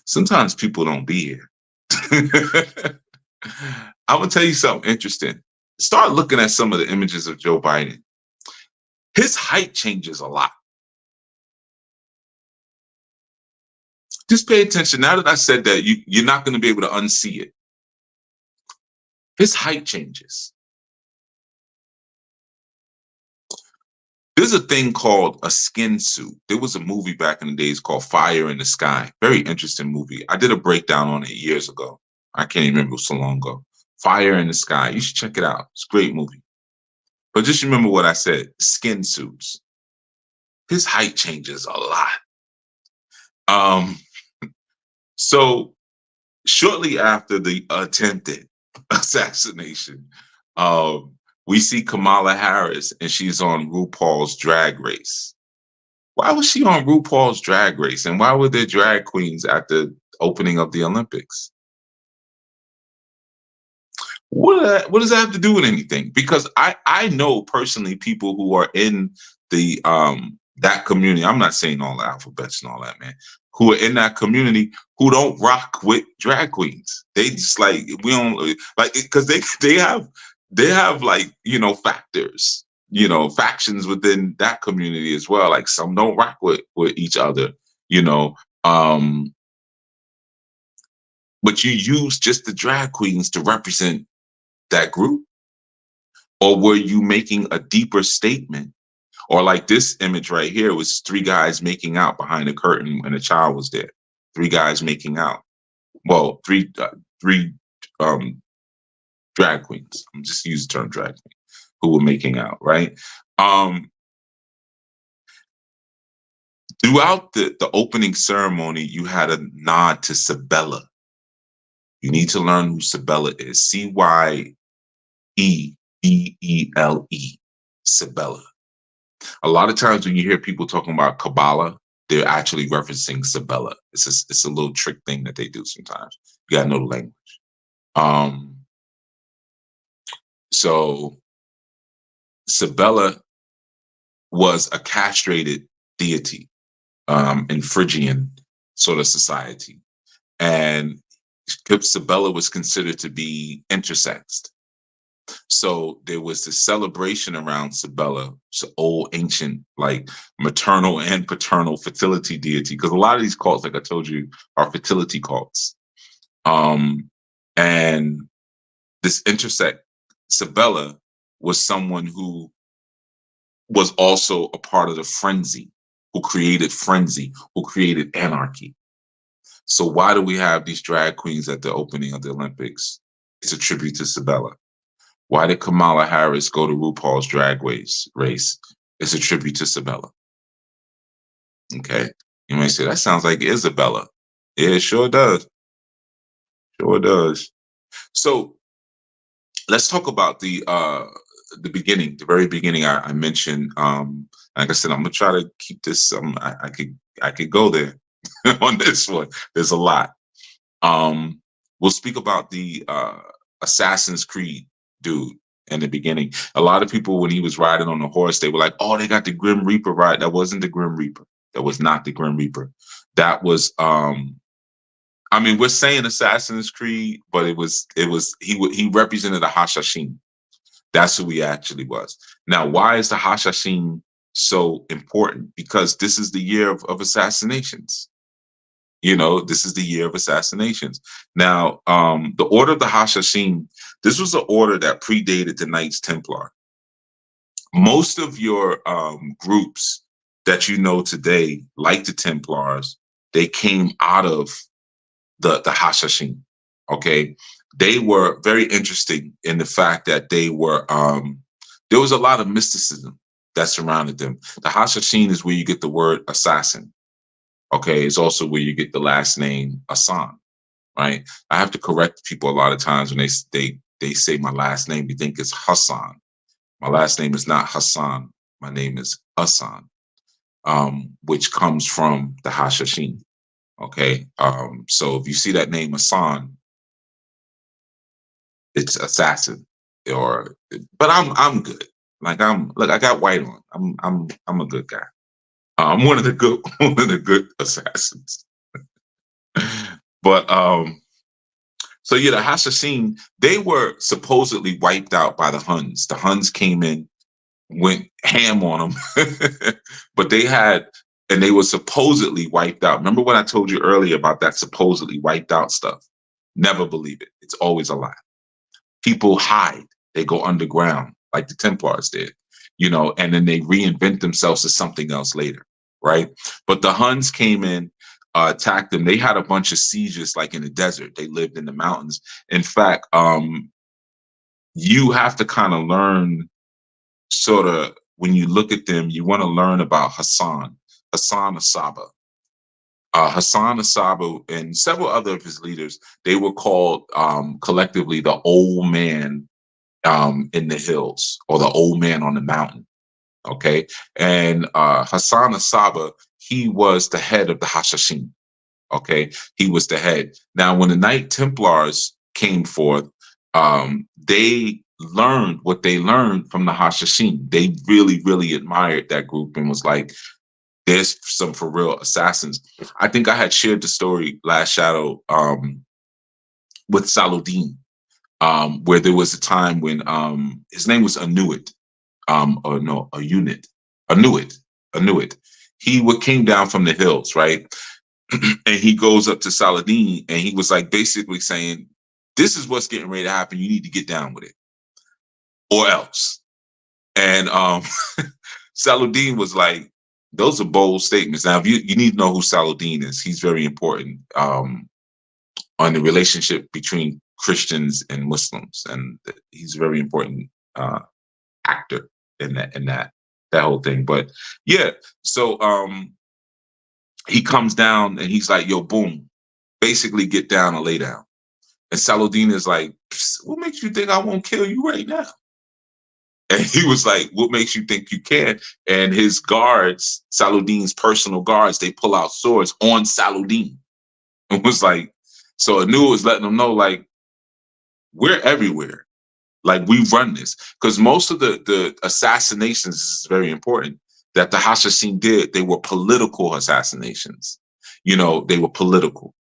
sometimes people don't be here. I'm gonna tell you something interesting. Start looking at some of the images of Joe Biden. His height changes a lot. Just pay attention. Now that I said that, you're not going to be able to unsee it. His height changes. There's a thing called a skin suit. There was a movie back in the days called Fire in the Sky. Very interesting movie. I did a breakdown on it years ago. I can't even remember, so long ago. Fire in the Sky. You should check it out. It's a great movie. But just remember what I said. Skin suits. His height changes a lot. So shortly after the attempted assassination, we see Kamala Harris, and she's on RuPaul's Drag Race. Why was she on RuPaul's Drag Race? And why were there drag queens at the opening of the Olympics? What does that have to do with anything? Because I know personally people who are in the that community. I'm not saying all the alphabets and all that, man. Who are in that community who don't rock with drag queens. They just like, we don't like it because they have like, factors, factions within that community as well. Like some don't rock with each other, but you use just the drag queens to represent that group? Or were you making a deeper statement? Or like this image right here was 3 guys making out behind a curtain when a child was there. 3 guys making out. Well, three drag queens. I'm just using the term drag queen, who were making out, right? Throughout the opening ceremony, you had a nod to Sabella. You need to learn who Sabella is. Cybele, Sabella. A lot of times when you hear people talking about Kabbalah, they're actually referencing Sabella. It's a little trick thing that they do sometimes. You gotta know the language. So Sabella was a castrated deity in Phrygian sort of society. And Sabella was considered to be intersexed. So there was this celebration around Sabella, it's an old ancient, like maternal and paternal fertility deity. Because a lot of these cults, like I told you, are fertility cults. And this intersect, Sabella was someone who was also a part of the frenzy, who created anarchy. So why do we have these drag queens at the opening of the Olympics? It's a tribute to Sabella. Why did Kamala Harris go to RuPaul's Drag Race? It's a tribute to Sabella. Okay. You may say, that sounds like Isabella. Yeah, it sure does. Sure does. So let's talk about the beginning, the very beginning. I mentioned, like I said, I'm gonna try to keep this. I could go there on this one. There's a lot. We'll speak about the Assassin's Creed dude in the beginning. A lot of people, when he was riding on the horse, they were like, "Oh, they got the Grim Reaper ride." That wasn't the Grim Reaper. That was not the Grim Reaper. That was I mean, we're saying Assassin's Creed, but he represented a Hashashin. That's who he actually was. Now, why is the Hashashin so important? Because this is the year of assassinations. This is the year of assassinations. Now, the Order of the Hashashin, this was an order that predated the Knights Templar. Most of your groups that you know today, like the Templars, they came out of the Hashashin. Okay, they were very interesting in the fact that they were there was a lot of mysticism that surrounded them. The Hashashin is where you get the word assassin. Okay, it's also where you get the last name Hassan. Right, I have to correct people a lot of times when they say my last name. They think it's Hassan. My last name is not Hassan. My name is Hassan, which comes from the Hashashin. Okay, so if you see that name Hassan, it's assassin, but I'm good. Like I got white on. I'm a good guy. I'm one of the good assassins. But so yeah, the Hashashin, they were supposedly wiped out by the Huns. The Huns came in, went ham on them, but they were supposedly wiped out. Remember when I told you earlier about that supposedly wiped out stuff? Never believe it. It's always a lie. People hide. They go underground like the Templars did, and then they reinvent themselves as something else later, right? But the Huns came in, attacked them. They had a bunch of sieges like in the desert. They lived in the mountains. In fact, you have to kind of learn sort of, when you look at them, you want to learn about Hassan Asaba. Hassan Asaba and several other of his leaders, they were called collectively the old man in the hills, or the old man on the mountain. Okay. And Hassan Asaba, he was the head of the Hashashin. Okay. He was the head. Now, when the Knight Templars came forth, they learned what they learned from the Hashashin. They really, really admired that group and was like, there's some for real assassins. I think I had shared the story last Shadow with Saladin, where there was a time when his name was Anuit, Anuit. He came down from the hills, right? And he goes up to Saladin, and he was like basically saying, "This is what's getting ready to happen. You need to get down with it, or else." And Saladin was like, "Those are bold statements." Now, if you need to know who Saladin is, he's very important on the relationship between Christians and Muslims, and he's a very important actor in that whole thing. But yeah, so he comes down and he's like, "Yo, boom, basically get down and lay down." And Saladin is like, "What makes you think I won't kill you right now?" And he was like, "What makes you think you can?" And his guards, Saladin's personal guards, they pull out swords on Saladin. It was like, so Anu was letting them know, like, we're everywhere. Like, we run this. Because most of the assassinations, this is very important, that the Hashashin did, they were political assassinations. They were political.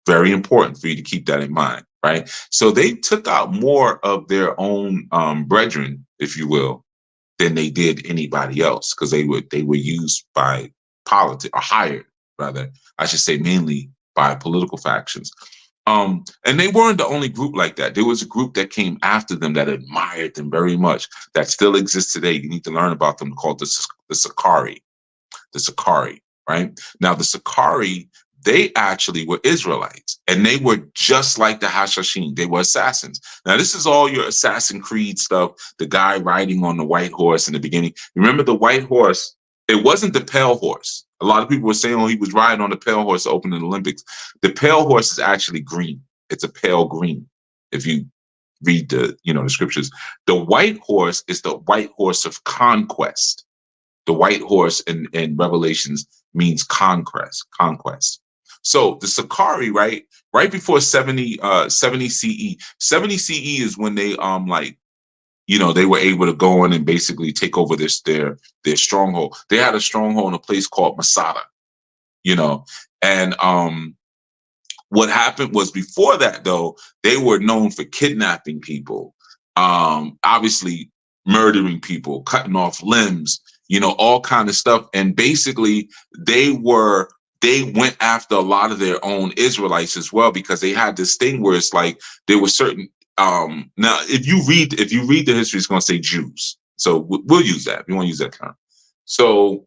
Very important for you to keep that in mind, right? So they took out more of their own brethren, if you will, than they did anybody else, because they were used by politics, or hired rather, I should say, mainly by political factions. And they weren't the only group like that. There was a group that came after them that admired them very much, that still exists today. You need to learn about them, called the Sakari. The Sakari, right? Now, the Sakari, they actually were Israelites, and they were just like the Hashashin. They were assassins. Now, this is all your Assassin's Creed stuff, the guy riding on the white horse in the beginning. Remember the white horse? It wasn't the pale horse. A lot of people were saying, oh, he was riding on the pale horse opening the Olympics. The pale horse is actually green. It's a pale green. If you read the scriptures, the white horse is the white horse of conquest. The white horse in Revelations means conquest. So the Sakari, right before 70 CE. 70 CE is when they they were able to go in and basically take over their stronghold. They had a stronghold in a place called Masada, and what happened was, before that, though, they were known for kidnapping people, obviously murdering people, cutting off limbs, all kind of stuff. And basically they went after a lot of their own Israelites as well, because they had this thing where it's like there were certain now if you read the history, it's going to say Jews. So we'll use that. We want to use that term. So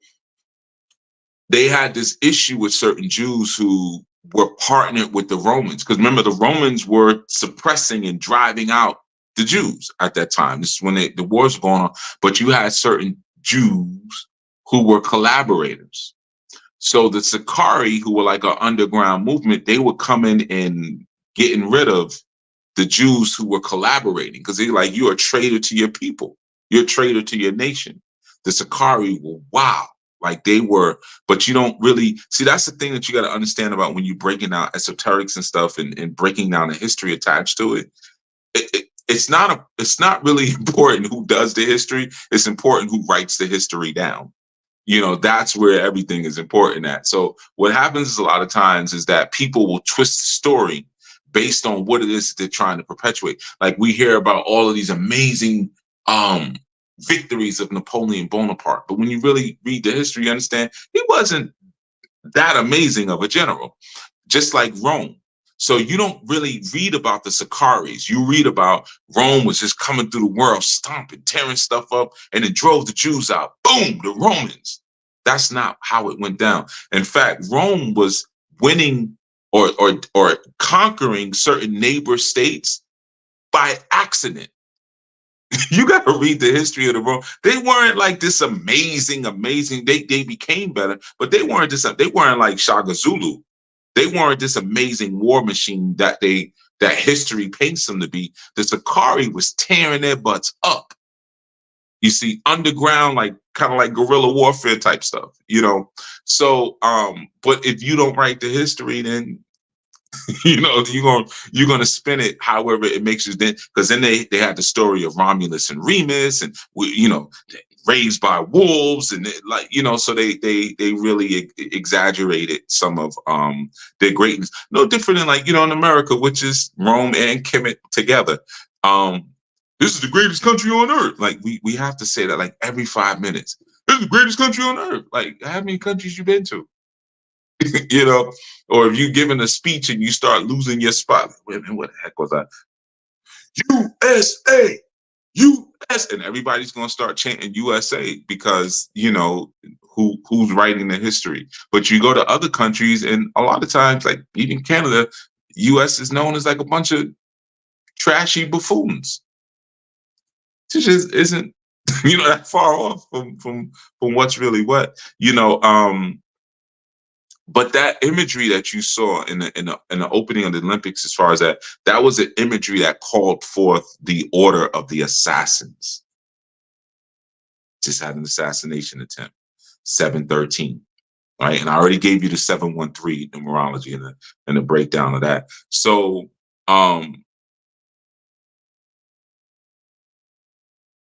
they had this issue with certain Jews who were partnered with the Romans, because remember, the Romans were suppressing and driving out the Jews at that time. This is when the wars were going on. But you had certain Jews who were collaborators. So the Sakari, who were like an underground movement, they would come in and getting rid of the Jews who were collaborating, because they're like, you're a traitor to your people. You're a traitor to your nation. The Sakari were wow. Like they were, but you don't really see. That's the thing that you got to understand about when you're breaking down esoterics and stuff, and breaking down the history attached to it. It's not really important who does the history. It's important who writes the history down. That's where everything is important at. So what happens is, a lot of times, is that people will twist the story based on what it is that they're trying to perpetuate. Like, we hear about all of these amazing victories of Napoleon Bonaparte, but when you really read the history, you understand he wasn't that amazing of a general, just like Rome. So you don't really read about the Sakaris. You read about Rome was just coming through the world, stomping, tearing stuff up, and it drove the Jews out. Boom, the Romans. That's not how it went down. In fact, Rome was winning or conquering certain neighbor states by accident. You got to read the history of the Rome. They weren't like this amazing. They became better, but they weren't like Shaka Zulu. They weren't this amazing war machine that history paints them to be. The Sakari was tearing their butts up. You see, underground, like kind of like guerrilla warfare type stuff, So, but if you don't write the history, then you're gonna spin it however it makes you. Then, because then they had the story of Romulus and Remus, and raised by wolves, and so they really exaggerated some of their greatness. No different than in America, which is Rome and Kemet together. This is the greatest country on earth. Like we have to say that like every 5 minutes. This is the greatest country on earth. Like, how many countries you been to? Or if you giving a speech and you start losing your spot, wait a minute, what the heck was that? USA, US, and everybody's gonna start chanting USA because who's writing the history. But you go to other countries, and a lot of times, like even Canada, US is known as like a bunch of trashy buffoons. It just isn't that far off from what's really what. But that imagery that you saw in the opening of the Olympics, as far as that was an imagery that called forth the order of the assassins. Just had an assassination attempt, 713, right? And I already gave you the 713 numerology and the breakdown of that. So,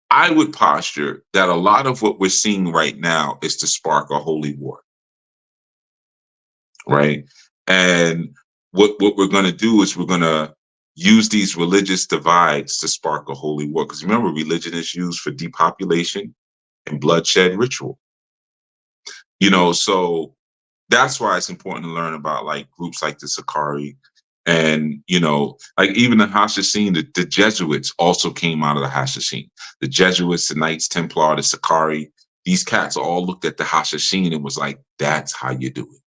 I would posture that a lot of what we're seeing right now is to spark a holy war. Right. And what we're going to do is we're going to use these religious divides to spark a holy war. Because remember, religion is used for depopulation and bloodshed ritual. So that's why it's important to learn about like groups like the Sakari, and like even the Hashishin. The Jesuits also came out of the Hashishin. The Jesuits, the Knights Templar, the Sakari. These cats all looked at the Hashishin and was like, "That's how you do it."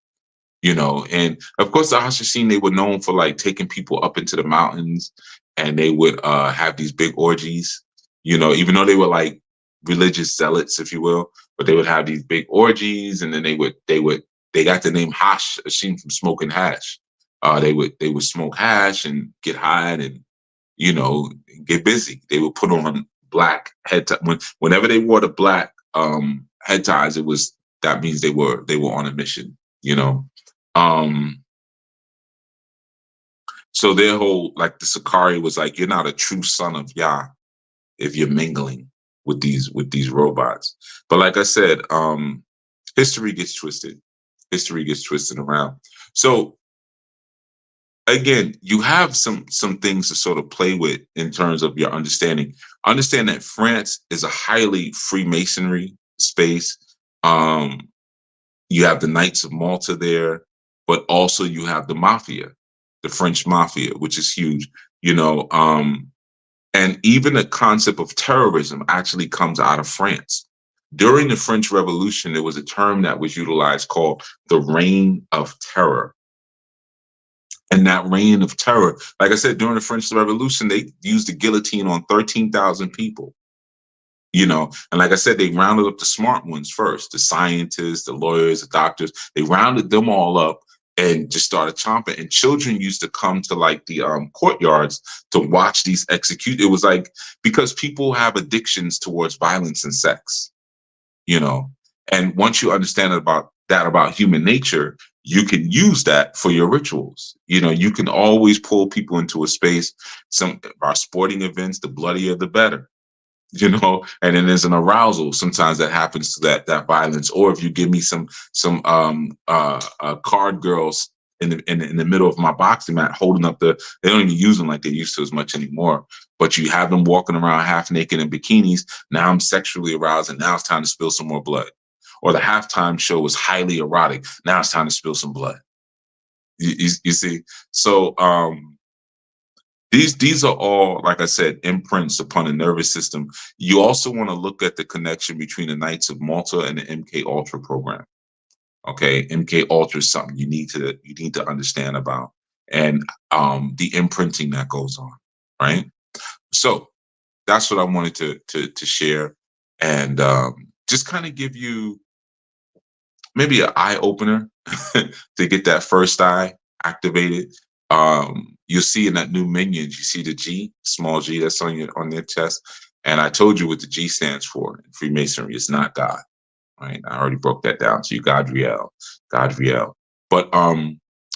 And of course the Hashishin, they were known for like taking people up into the mountains, and they would have these big orgies, even though they were like religious zealots, if you will, but they would have these big orgies, and then they got the name Hashishin from smoking hash. They would smoke hash and get high and get busy. They would put on black head whenever they wore the black head ties, that means they were on a mission, so their whole, like the Sakari was like, you're not a true son of Yah if you're mingling with these robots. But like I said, history gets twisted. History gets twisted around. So again, you have some things to sort of play with in terms of your understanding. Understand that France is a highly Freemasonry space. You have the Knights of Malta there, but also you have the mafia, the French mafia, which is huge, and even the concept of terrorism actually comes out of France. During the French Revolution, there was a term that was utilized called the Reign of Terror. And that reign of terror, like I said, during the French Revolution, they used the guillotine on 13,000 people. And like I said, they rounded up the smart ones first, the scientists, the lawyers, the doctors. They rounded them all up and just started chomping. And children used to come to like the courtyards to watch these execute. It was like, because people have addictions towards violence and sex, and once you understand about human nature, you can use that for your rituals. You can always pull people into a space. Some of our sporting events, the bloodier the better. And then there's an arousal sometimes that happens to that violence. Or if you give me some card girls in the middle of my boxing mat holding up they don't even use them like they used to as much anymore, but you have them walking around half naked in bikinis. Now I'm sexually aroused, and now it's time to spill some more blood. Or the halftime show was highly erotic. Now it's time to spill some blood. You see? So these are all, like I said, imprints upon the nervous system. You also want to look at the connection between the Knights of Malta and the MK Ultra program. Okay, MK Ultra is something you need to understand about, and the imprinting that goes on, right? So that's what I wanted to share, and just kind of give you maybe an eye opener to get that first eye activated. You'll see in that new minions, you see the G, small G that's on their chest. And I told you what the G stands for in Freemasonry. It's not God, right? I already broke that down to you, Godriel. But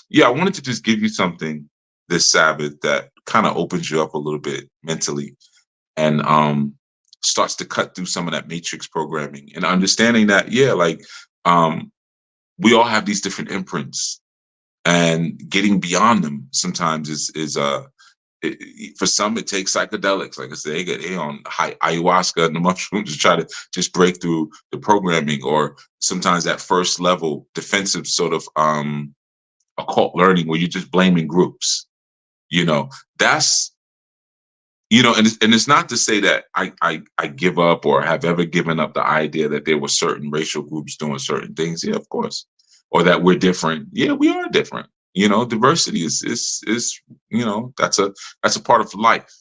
yeah, I wanted to just give you something this Sabbath that kind of opens you up a little bit mentally, and starts to cut through some of that matrix programming, and understanding that, yeah, like we all have these different imprints, and getting beyond them sometimes is for some it takes psychedelics. Like I said, they on ayahuasca and the mushrooms to try to just break through the programming, or sometimes that first level defensive sort of occult learning where you're just blaming groups. That's and it's not to say that I give up or have ever given up the idea that there were certain racial groups doing certain things. Yeah, of course. Or that we're different. Yeah, we are different. Diversity is that's a part of life.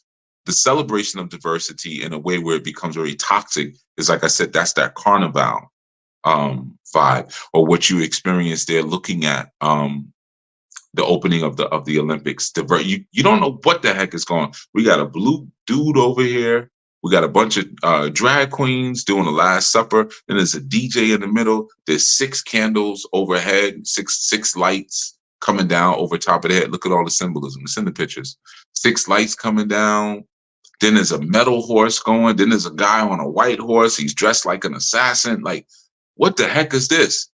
The celebration of diversity in a way where it becomes very toxic is, like I said, that's that carnival vibe, or what you experience there looking at the opening of the Olympics. You don't know what the heck is going on. We got a blue dude over here. We got a bunch of drag queens doing the Last Supper. Then there's a DJ in the middle. There's 6 candles overhead, six lights coming down over top of the head. Look at all the symbolism. It's in the pictures. 6 lights coming down. Then there's a metal horse going. Then there's a guy on a white horse. He's dressed like an assassin. Like, what the heck is this?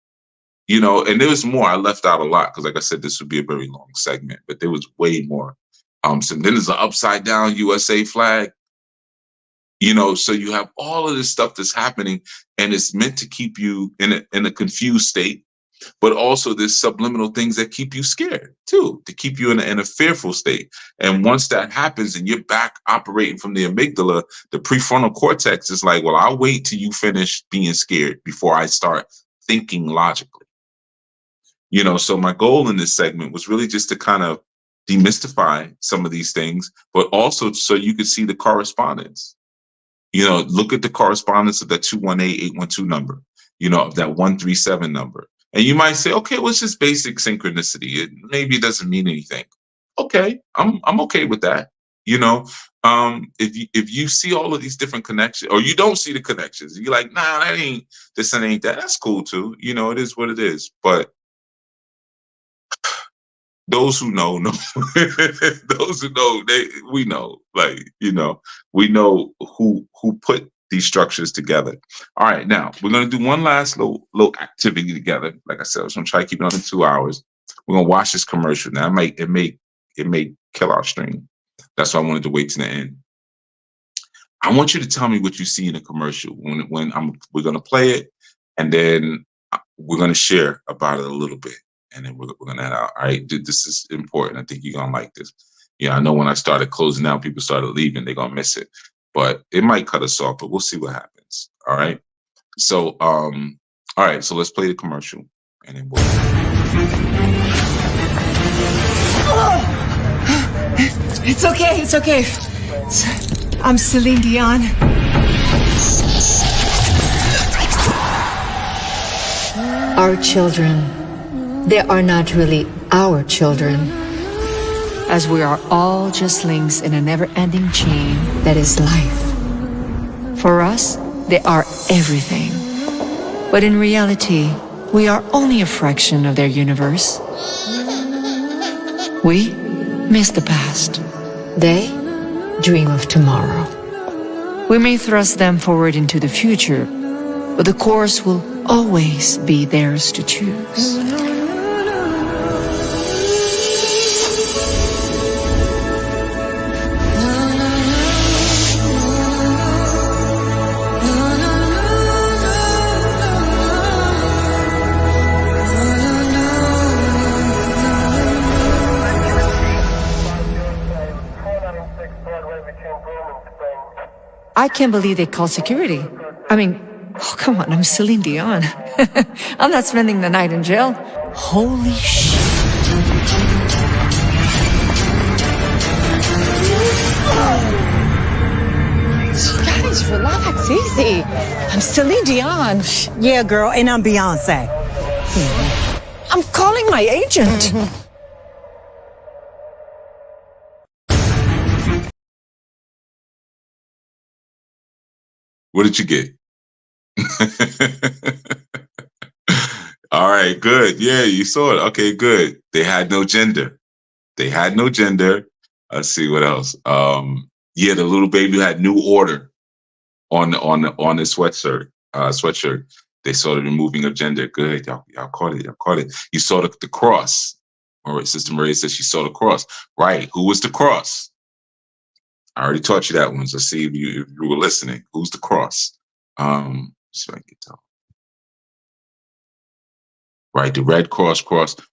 And there was more. I left out a lot because, like I said, this would be a very long segment, but there was way more. So then there's an upside down USA flag. So you have all of this stuff that's happening, and it's meant to keep you in a confused state. But also there's subliminal things that keep you scared too, to keep you in a fearful state. And once that happens and you're back operating from the amygdala, the prefrontal cortex is like, well, I'll wait till you finish being scared before I start thinking logically. So my goal in this segment was really just to kind of demystify some of these things, but also so you could see the correspondence. Look at the correspondence of that 218-812 number, of that 137 number. And you might say, okay, well, it's just basic synchronicity. Maybe it doesn't mean anything. Okay, I'm okay with that. If you see all of these different connections, or you don't see the connections, you're like, nah, that ain't this and ain't that. That's cool too. It is what it is. But those who know, those who know, we know, we know who put these structures together. All right, now we're gonna do one last little activity together. Like I said, I was gonna try to keep it under 2 hours. We're gonna watch this commercial. Now it may kill our stream. That's why I wanted to wait to the end. I want you to tell me what you see in the commercial when we're gonna play it, and then we're gonna share about it a little bit. And then we're going to head out. All right. This is important. I think you're going to like this. I know when I started closing out, people started leaving. They're going to miss it. But it might cut us off, but we'll see what happens. All right. So, all right. So let's play the commercial. And then we'll. It's okay. It's okay. I'm Celine Dion. Our children. They are not really our children, As we are all just links in a never-ending chain. that is life. For us, they are everything. But in reality, we are only a fraction of their universe. We miss the past. They dream of tomorrow. We may thrust them forward into the future, but the course will always be theirs to choose. I can't believe they called security. I mean, oh, come on, I'm Celine Dion. I'm not spending the night in jail. Holy shit. Guys, relax, easy. I'm Celine Dion. Yeah, girl, and I'm Beyonce. I'm calling my agent. What did you get? All right, good. Yeah, you saw it. Okay, good. They had no gender. Let's see what else. Yeah, the little baby had new order on the sweatshirt. They saw the removing of gender. Good. Y'all caught it. You saw the cross. All right, Sister Maria says she saw the cross. Right. Who was the cross? I already taught you that one. So see if you were listening. Who's the cross? See if I can get to. Right, the red cross,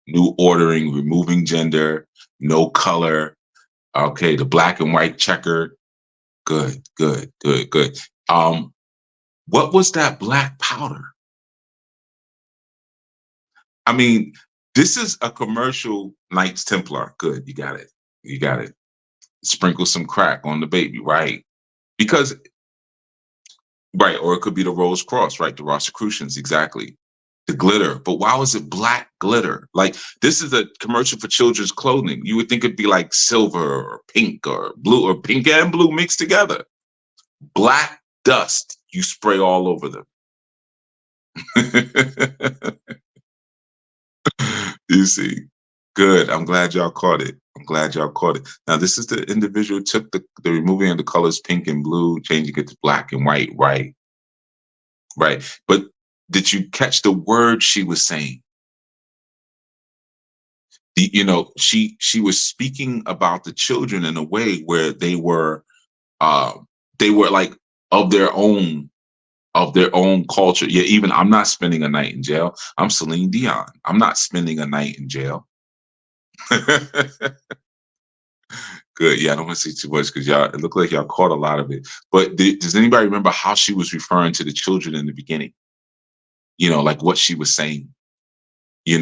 new ordering, removing gender, no color. Okay, the black and white checkered. Good. What was that black powder? I mean, this is a commercial Knights Templar. Good, you got it. Sprinkle some crack on the baby, right? Because, right, or it could be the Rose Cross, right? The Rosicrucians, exactly. The glitter, but why was it black glitter? Like, this is a commercial for children's clothing. You would think it'd be like silver or pink or blue, or pink and blue mixed together. Black dust you spray all over them. You see, good. I'm glad y'all caught it. Now, this is the individual who took the removing of the colors pink and blue, changing it to black and white, right? Right. But did you catch the word she was saying? She was speaking about the children in a way where they were like of their own culture. Yeah, even I'm not spending a night in jail. I'm Celine Dion. I'm not spending a night in jail. Good. Yeah, I don't want to say too much because it looked like y'all caught a lot of it. But does anybody remember how she was referring to the children in the beginning? Like what she was saying. He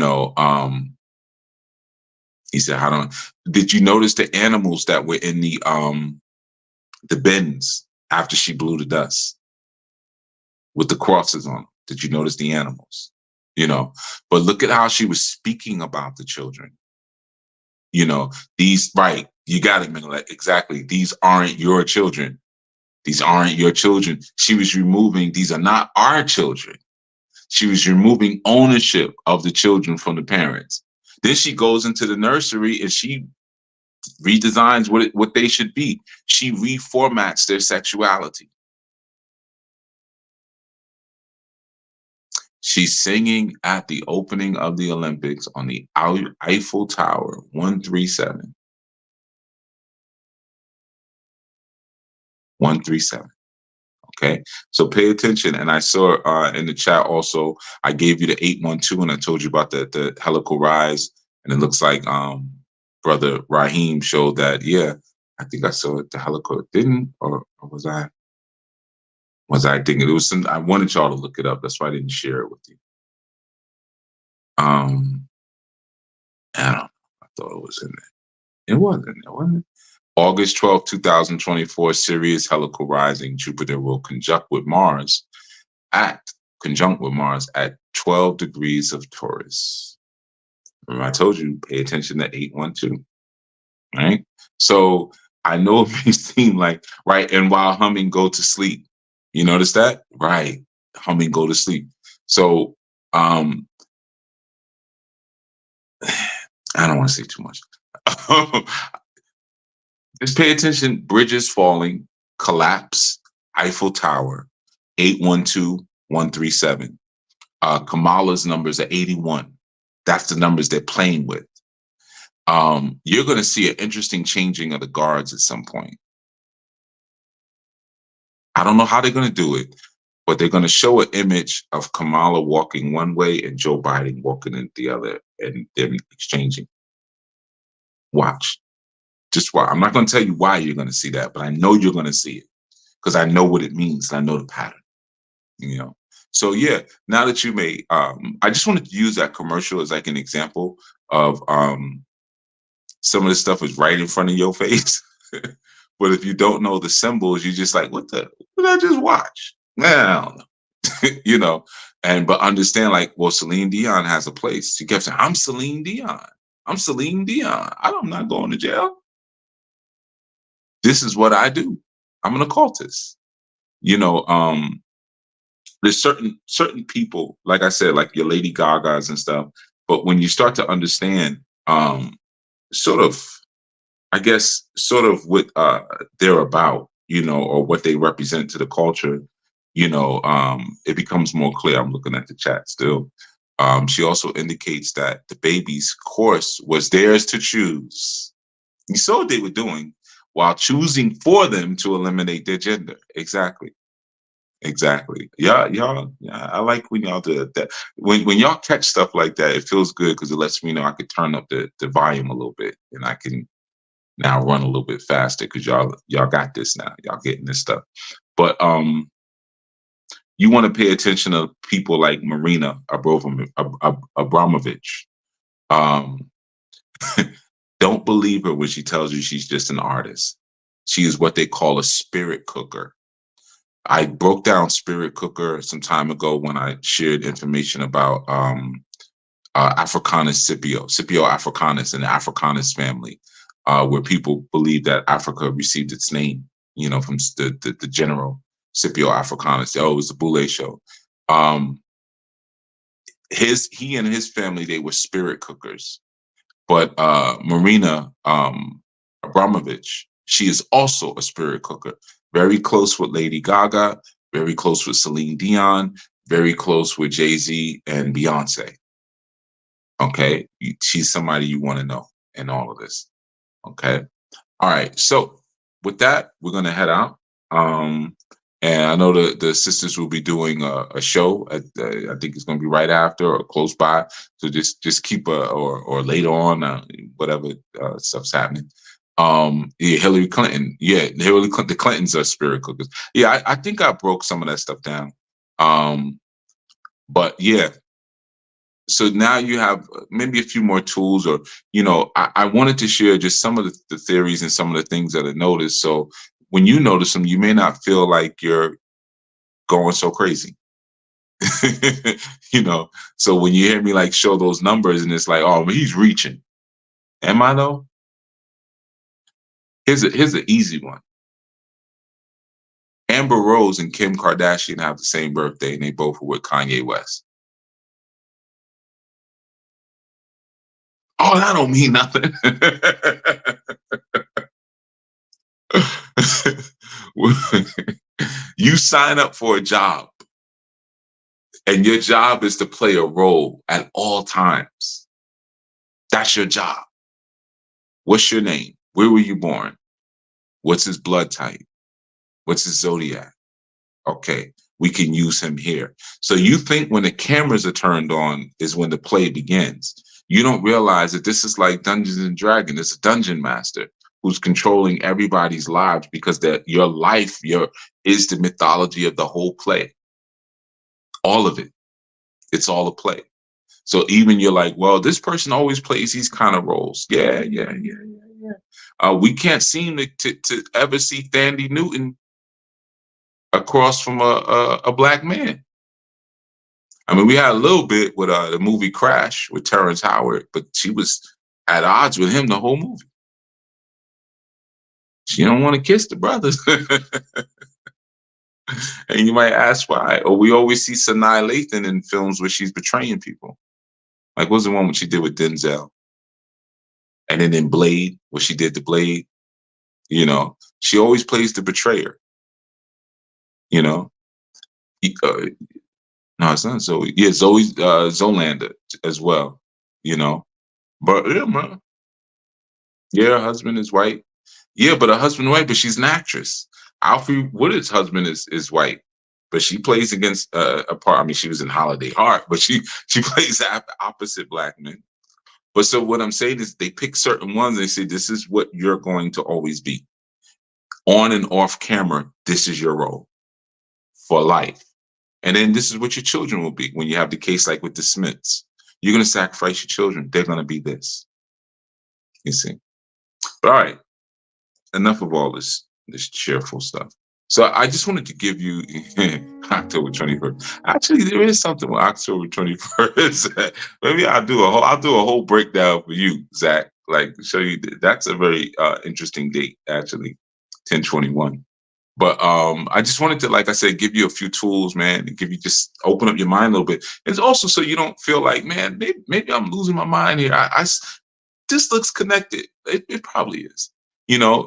said, "I don't." Did you notice the animals that were in the bins after she blew the dust with the crosses on them? Did you notice the animals? But look at how she was speaking about the children. These, right? You got it, Minglet. Exactly. These aren't your children. These aren't your children. She was removing. These are not our children. She was removing ownership of the children from the parents. Then she goes into the nursery and she redesigns what they should be. She reformats their sexuality. She's singing at the opening of the Olympics on the Eiffel Tower, 137. 137. Okay, so pay attention. And I saw in the chat also, I gave you the 812 and I told you about the helical rise. And it looks like Brother Raheem showed that. Yeah, I think I saw it, the helical. Didn't, or was I thinking it was some? I wanted y'all to look it up. That's why I didn't share it with you. I don't know. I thought it was in there. It wasn't. August 12th, 2024, Sirius helical rising. Jupiter will conjunct with Mars at 12 degrees of Taurus. Remember, I told you, pay attention to 812. Right? So I know it may seem like, right, and while humming, go to sleep. You notice that? Right. Humming, go to sleep. So I don't want to say too much. Just pay attention. Bridges falling, collapse, Eiffel Tower, 812, 137. Kamala's numbers are 81. That's the numbers they're playing with. You're going to see an interesting changing of the guards at some point. I don't know how they're going to do it, but they're going to show an image of Kamala walking one way and Joe Biden walking in the other, and they're exchanging. Watch. Just watch. I'm not going to tell you why you're going to see that, but I know you're going to see it because I know what it means and I know the pattern. So yeah, now that you may, I just wanted to use that commercial as like an example of some of the stuff is right in front of your face. But if you don't know the symbols, you're just like, what did I just watch? I don't know. But understand, like, well, Celine Dion has a place. She kept saying, I'm Celine Dion. I'm Celine Dion. I'm not going to jail. This is what I do. I'm an occultist. There's certain people, like I said, like your Lady Gagas and stuff. But when you start to understand, sort of what they're about, or what they represent to the culture, it becomes more clear. I'm looking at the chat still. She also indicates that the baby's course was theirs to choose. You saw what they were doing while choosing for them to eliminate their gender. Exactly. Yeah. I like when y'all do that. When y'all catch stuff like that, it feels good because it lets me know I could turn up the volume a little bit and I can now run a little bit faster because y'all got this now. Y'all getting this stuff. But you want to pay attention to people like Marina Abramovich. Don't believe her when she tells you she's just an artist. She is what they call a spirit cooker. I broke down spirit cooker some time ago when I shared information about Africanus Scipio Africanus and the Africanus family, where people believe that Africa received its name, from the general Scipio Africanus. Oh, it was the Boule show. He and his family, they were spirit cookers. But Marina Abramovich, she is also a spirit cooker. Very close with Lady Gaga, very close with Celine Dion, very close with Jay-Z and Beyonce. Okay. She's somebody you want to know in all of this. Okay. All right. So with that, we're going to head out. And I know the sisters will be doing a show. I think it's going to be right after or close by. So just keep or later on, whatever stuff's happening. Yeah, Hillary Clinton. Yeah, Hillary Clinton. The Clintons are spirit cookers. Yeah, I think I broke some of that stuff down. But yeah. So now you have maybe a few more tools, or I wanted to share just some of the theories and some of the things that I noticed. So when you notice them, you may not feel like you're going so crazy. So when you hear me like show those numbers and it's like, oh, he's reaching. Am I though? Here's an easy one. Amber Rose and Kim Kardashian have the same birthday, and they both were with Kanye West. Oh, that don't mean nothing. You sign up for a job, and your job is to play a role at all times. That's your job. What's your name? Where were you born? What's his blood type? What's his zodiac? Okay, we can use him here. So you think when the cameras are turned on is when the play begins. You don't realize that this is like Dungeons and Dragons. It's a dungeon master who's controlling everybody's lives, because that your life is the mythology of the whole play. All of it. It's all a play. So even you're like, well, this person always plays these kind of roles. Yeah. We can't seem to ever see Thandie Newton across from a black man. I mean, we had a little bit with the movie Crash with Terrence Howard, but she was at odds with him the whole movie. She don't want to kiss the brothers. And you might ask why. Or we always see Sanaa Lathan in films where she's betraying people. Like, what's the one what she did with Denzel? And then in Blade, what she did to Blade, she always plays the betrayer. No, it's not Zoe. Yeah, Zoolander as well. But yeah, man. Yeah, her husband is white. Yeah, but her husband is white, but she's an actress. Alfre Woodard's husband is white, but she plays against a part. I mean, she was in Holiday Heart, but she plays opposite black men. But so what I'm saying is they pick certain ones and they say, this is what you're going to always be. On and off camera, this is your role for life. And then this is what your children will be when you have the case like with the Smiths. You're going to sacrifice your children. They're going to be this. You see. But all right. Enough of all this cheerful stuff. So I just wanted to give you October 21st. Actually, there is something with October 21st. Maybe I'll do a whole breakdown for you, Zach. Like, show you that's a very interesting date, actually, 10/21. But I just wanted to, like I said, give you a few tools, man, and give you just open up your mind a little bit. It's also so you don't feel like, man, maybe I'm losing my mind here. This looks connected. It probably is.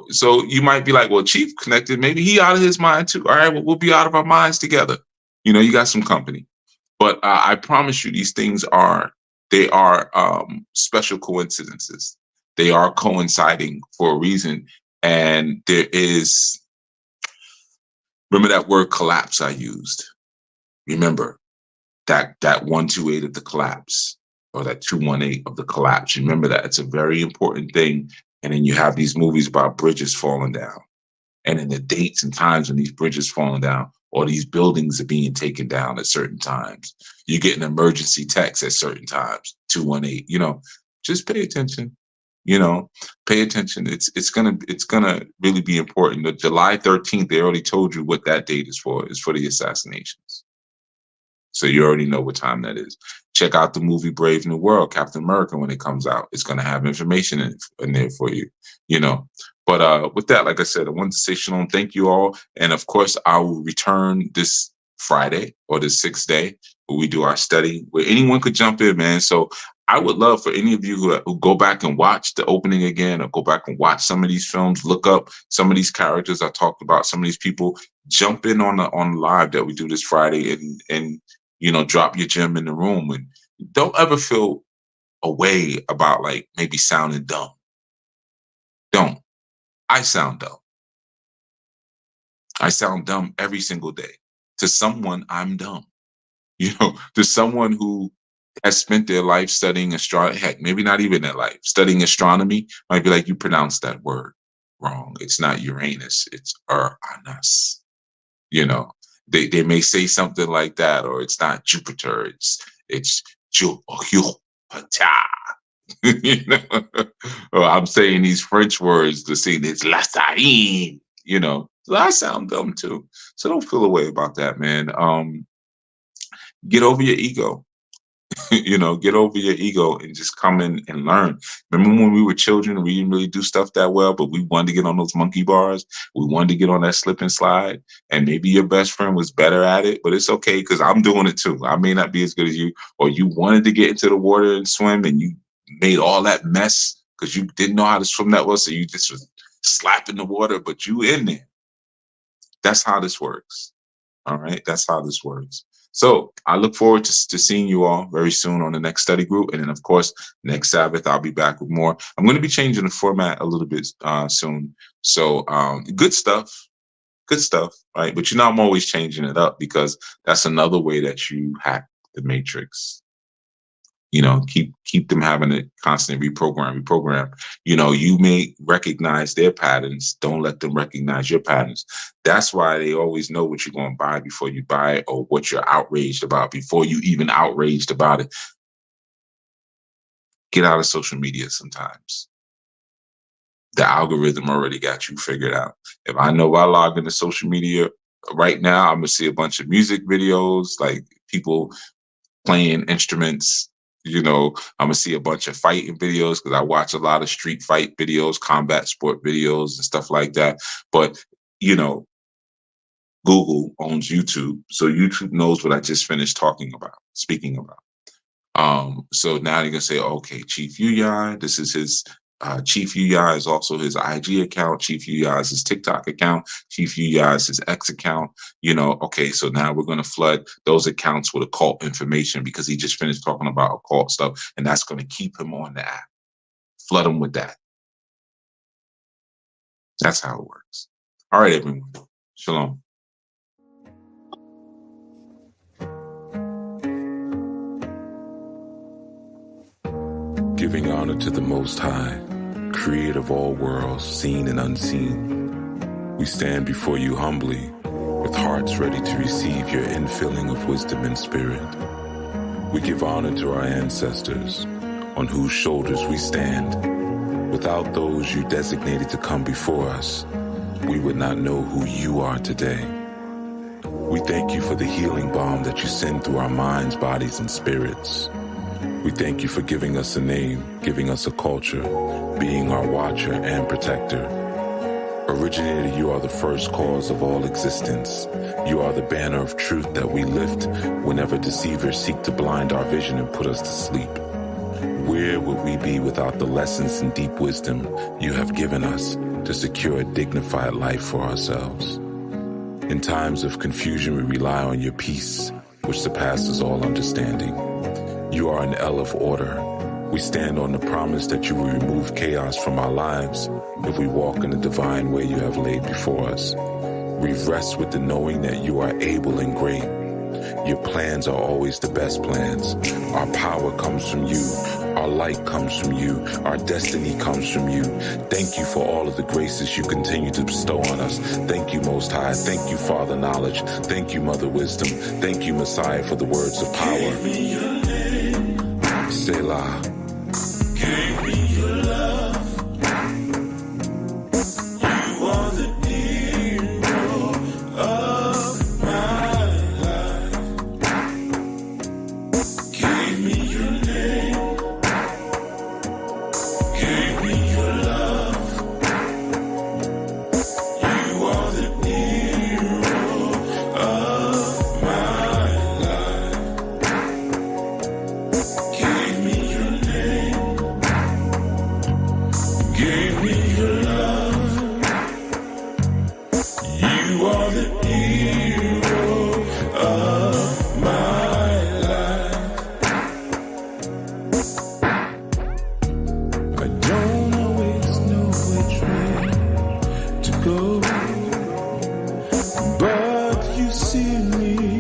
So you might be like, well, Chief connected. Maybe he out of his mind too. All right, well, we'll be out of our minds together. You got some company. But I promise you, these things are special coincidences. They are coinciding for a reason. And there is, remember that word collapse I used? Remember that 128 of the collapse, or that 218 of the collapse. Remember that. It's a very important thing. And then you have these movies about bridges falling down. And in the dates and times when these bridges falling down, or these buildings are being taken down at certain times. You get an emergency text at certain times, 218, just pay attention. Pay attention. It's gonna really be important. The July 13th, they already told you what that date is for. It's for the assassinations. So you already know what time that is. Check out the movie Brave New World, Captain America, when it comes out. It's going to have information in there for you, But with that, like I said, I wanted to say shalom. Thank you all. And of course, I will return this Friday or the 6th day where we do our study, where anyone could jump in, man. So I would love for any of you who go back and watch the opening again, or go back and watch some of these films, look up some of these characters I talked about, some of these people, jump in on the live that we do this Friday and drop your gem in the room. And don't ever feel a way about like maybe sounding dumb. Don't. I sound dumb. I sound dumb every single day. To someone, I'm dumb. To someone who has spent their life studying astronomy, heck, maybe not even their life, studying astronomy, might be like, you pronounce that word wrong. It's not Uranus, it's Uranus. They may say something like that, or it's not Jupiter, it's Jupiter. Or I'm saying these French words to say it's Lassagne, So I sound dumb too. So don't feel away about that, man. Get over your ego. Get over your ego and just come in and learn. Remember when we were children, we didn't really do stuff that well, but we wanted to get on those monkey bars. We wanted to get on that slip and slide. And maybe your best friend was better at it, but it's okay because I'm doing it too. I may not be as good as you, or you wanted to get into the water and swim and you made all that mess because you didn't know how to swim that well. So you just was slapping the water, but you in there. That's how this works. All right. That's how this works. So I look forward to seeing you all very soon on the next study group. And then, of course, next Sabbath, I'll be back with more. I'm going to be changing the format a little bit soon. So good stuff, right? But I'm always changing it up because that's another way that you hack the matrix. Keep them having to constantly reprogram. You may recognize their patterns. Don't let them recognize your patterns. That's why they always know what you're going to buy before you buy it, or what you're outraged about before you even outraged about it. Get out of social media sometimes. The algorithm already got you figured out. If I log into social media right now, I'm going to see a bunch of music videos, like people playing instruments. I'm going to see a bunch of fighting videos because I watch a lot of street fight videos, combat sport videos and stuff like that. But, Google owns YouTube. So YouTube knows what I just finished speaking about. So now they're going to say, okay, Chief Yuyai, this is his, Chief Yuyai is also his IG account. Chief Yuyai is his TikTok account. Chief Yuyai is his X account. Okay, so now we're going to flood those accounts with occult information because he just finished talking about occult stuff, and that's going to keep him on the app. Flood him with that. That's how it works. All right, everyone. Shalom. Giving honor to the Most High, creator of all worlds, seen and unseen. We stand before you humbly, with hearts ready to receive your infilling of wisdom and spirit. We give honor to our ancestors, on whose shoulders we stand. Without those you designated to come before us, we would not know who you are today. We thank you for the healing balm that you send through our minds, bodies, and spirits. We thank you for giving us a name, giving us a culture, being our watcher and protector. Originator, you are the first cause of all existence. You are the banner of truth that we lift whenever deceivers seek to blind our vision and put us to sleep. Where would we be without the lessons and deep wisdom you have given us to secure a dignified life for ourselves? In times of confusion, we rely on your peace, which surpasses all understanding. You are an El of order. We stand on the promise that you will remove chaos from our lives if we walk in the divine way you have laid before us. We rest with the knowing that you are able and great. Your plans are always the best plans. Our power comes from you. Our light comes from you. Our destiny comes from you. Thank you for all of the graces you continue to bestow on us. Thank you, Most High. Thank you, Father Knowledge. Thank you, Mother Wisdom. Thank you, Messiah, for the words of power. Selah. Give me your love. You are the hero of my life. Give me your name. Give me your love. You are the hero of my life. Give me your name. me.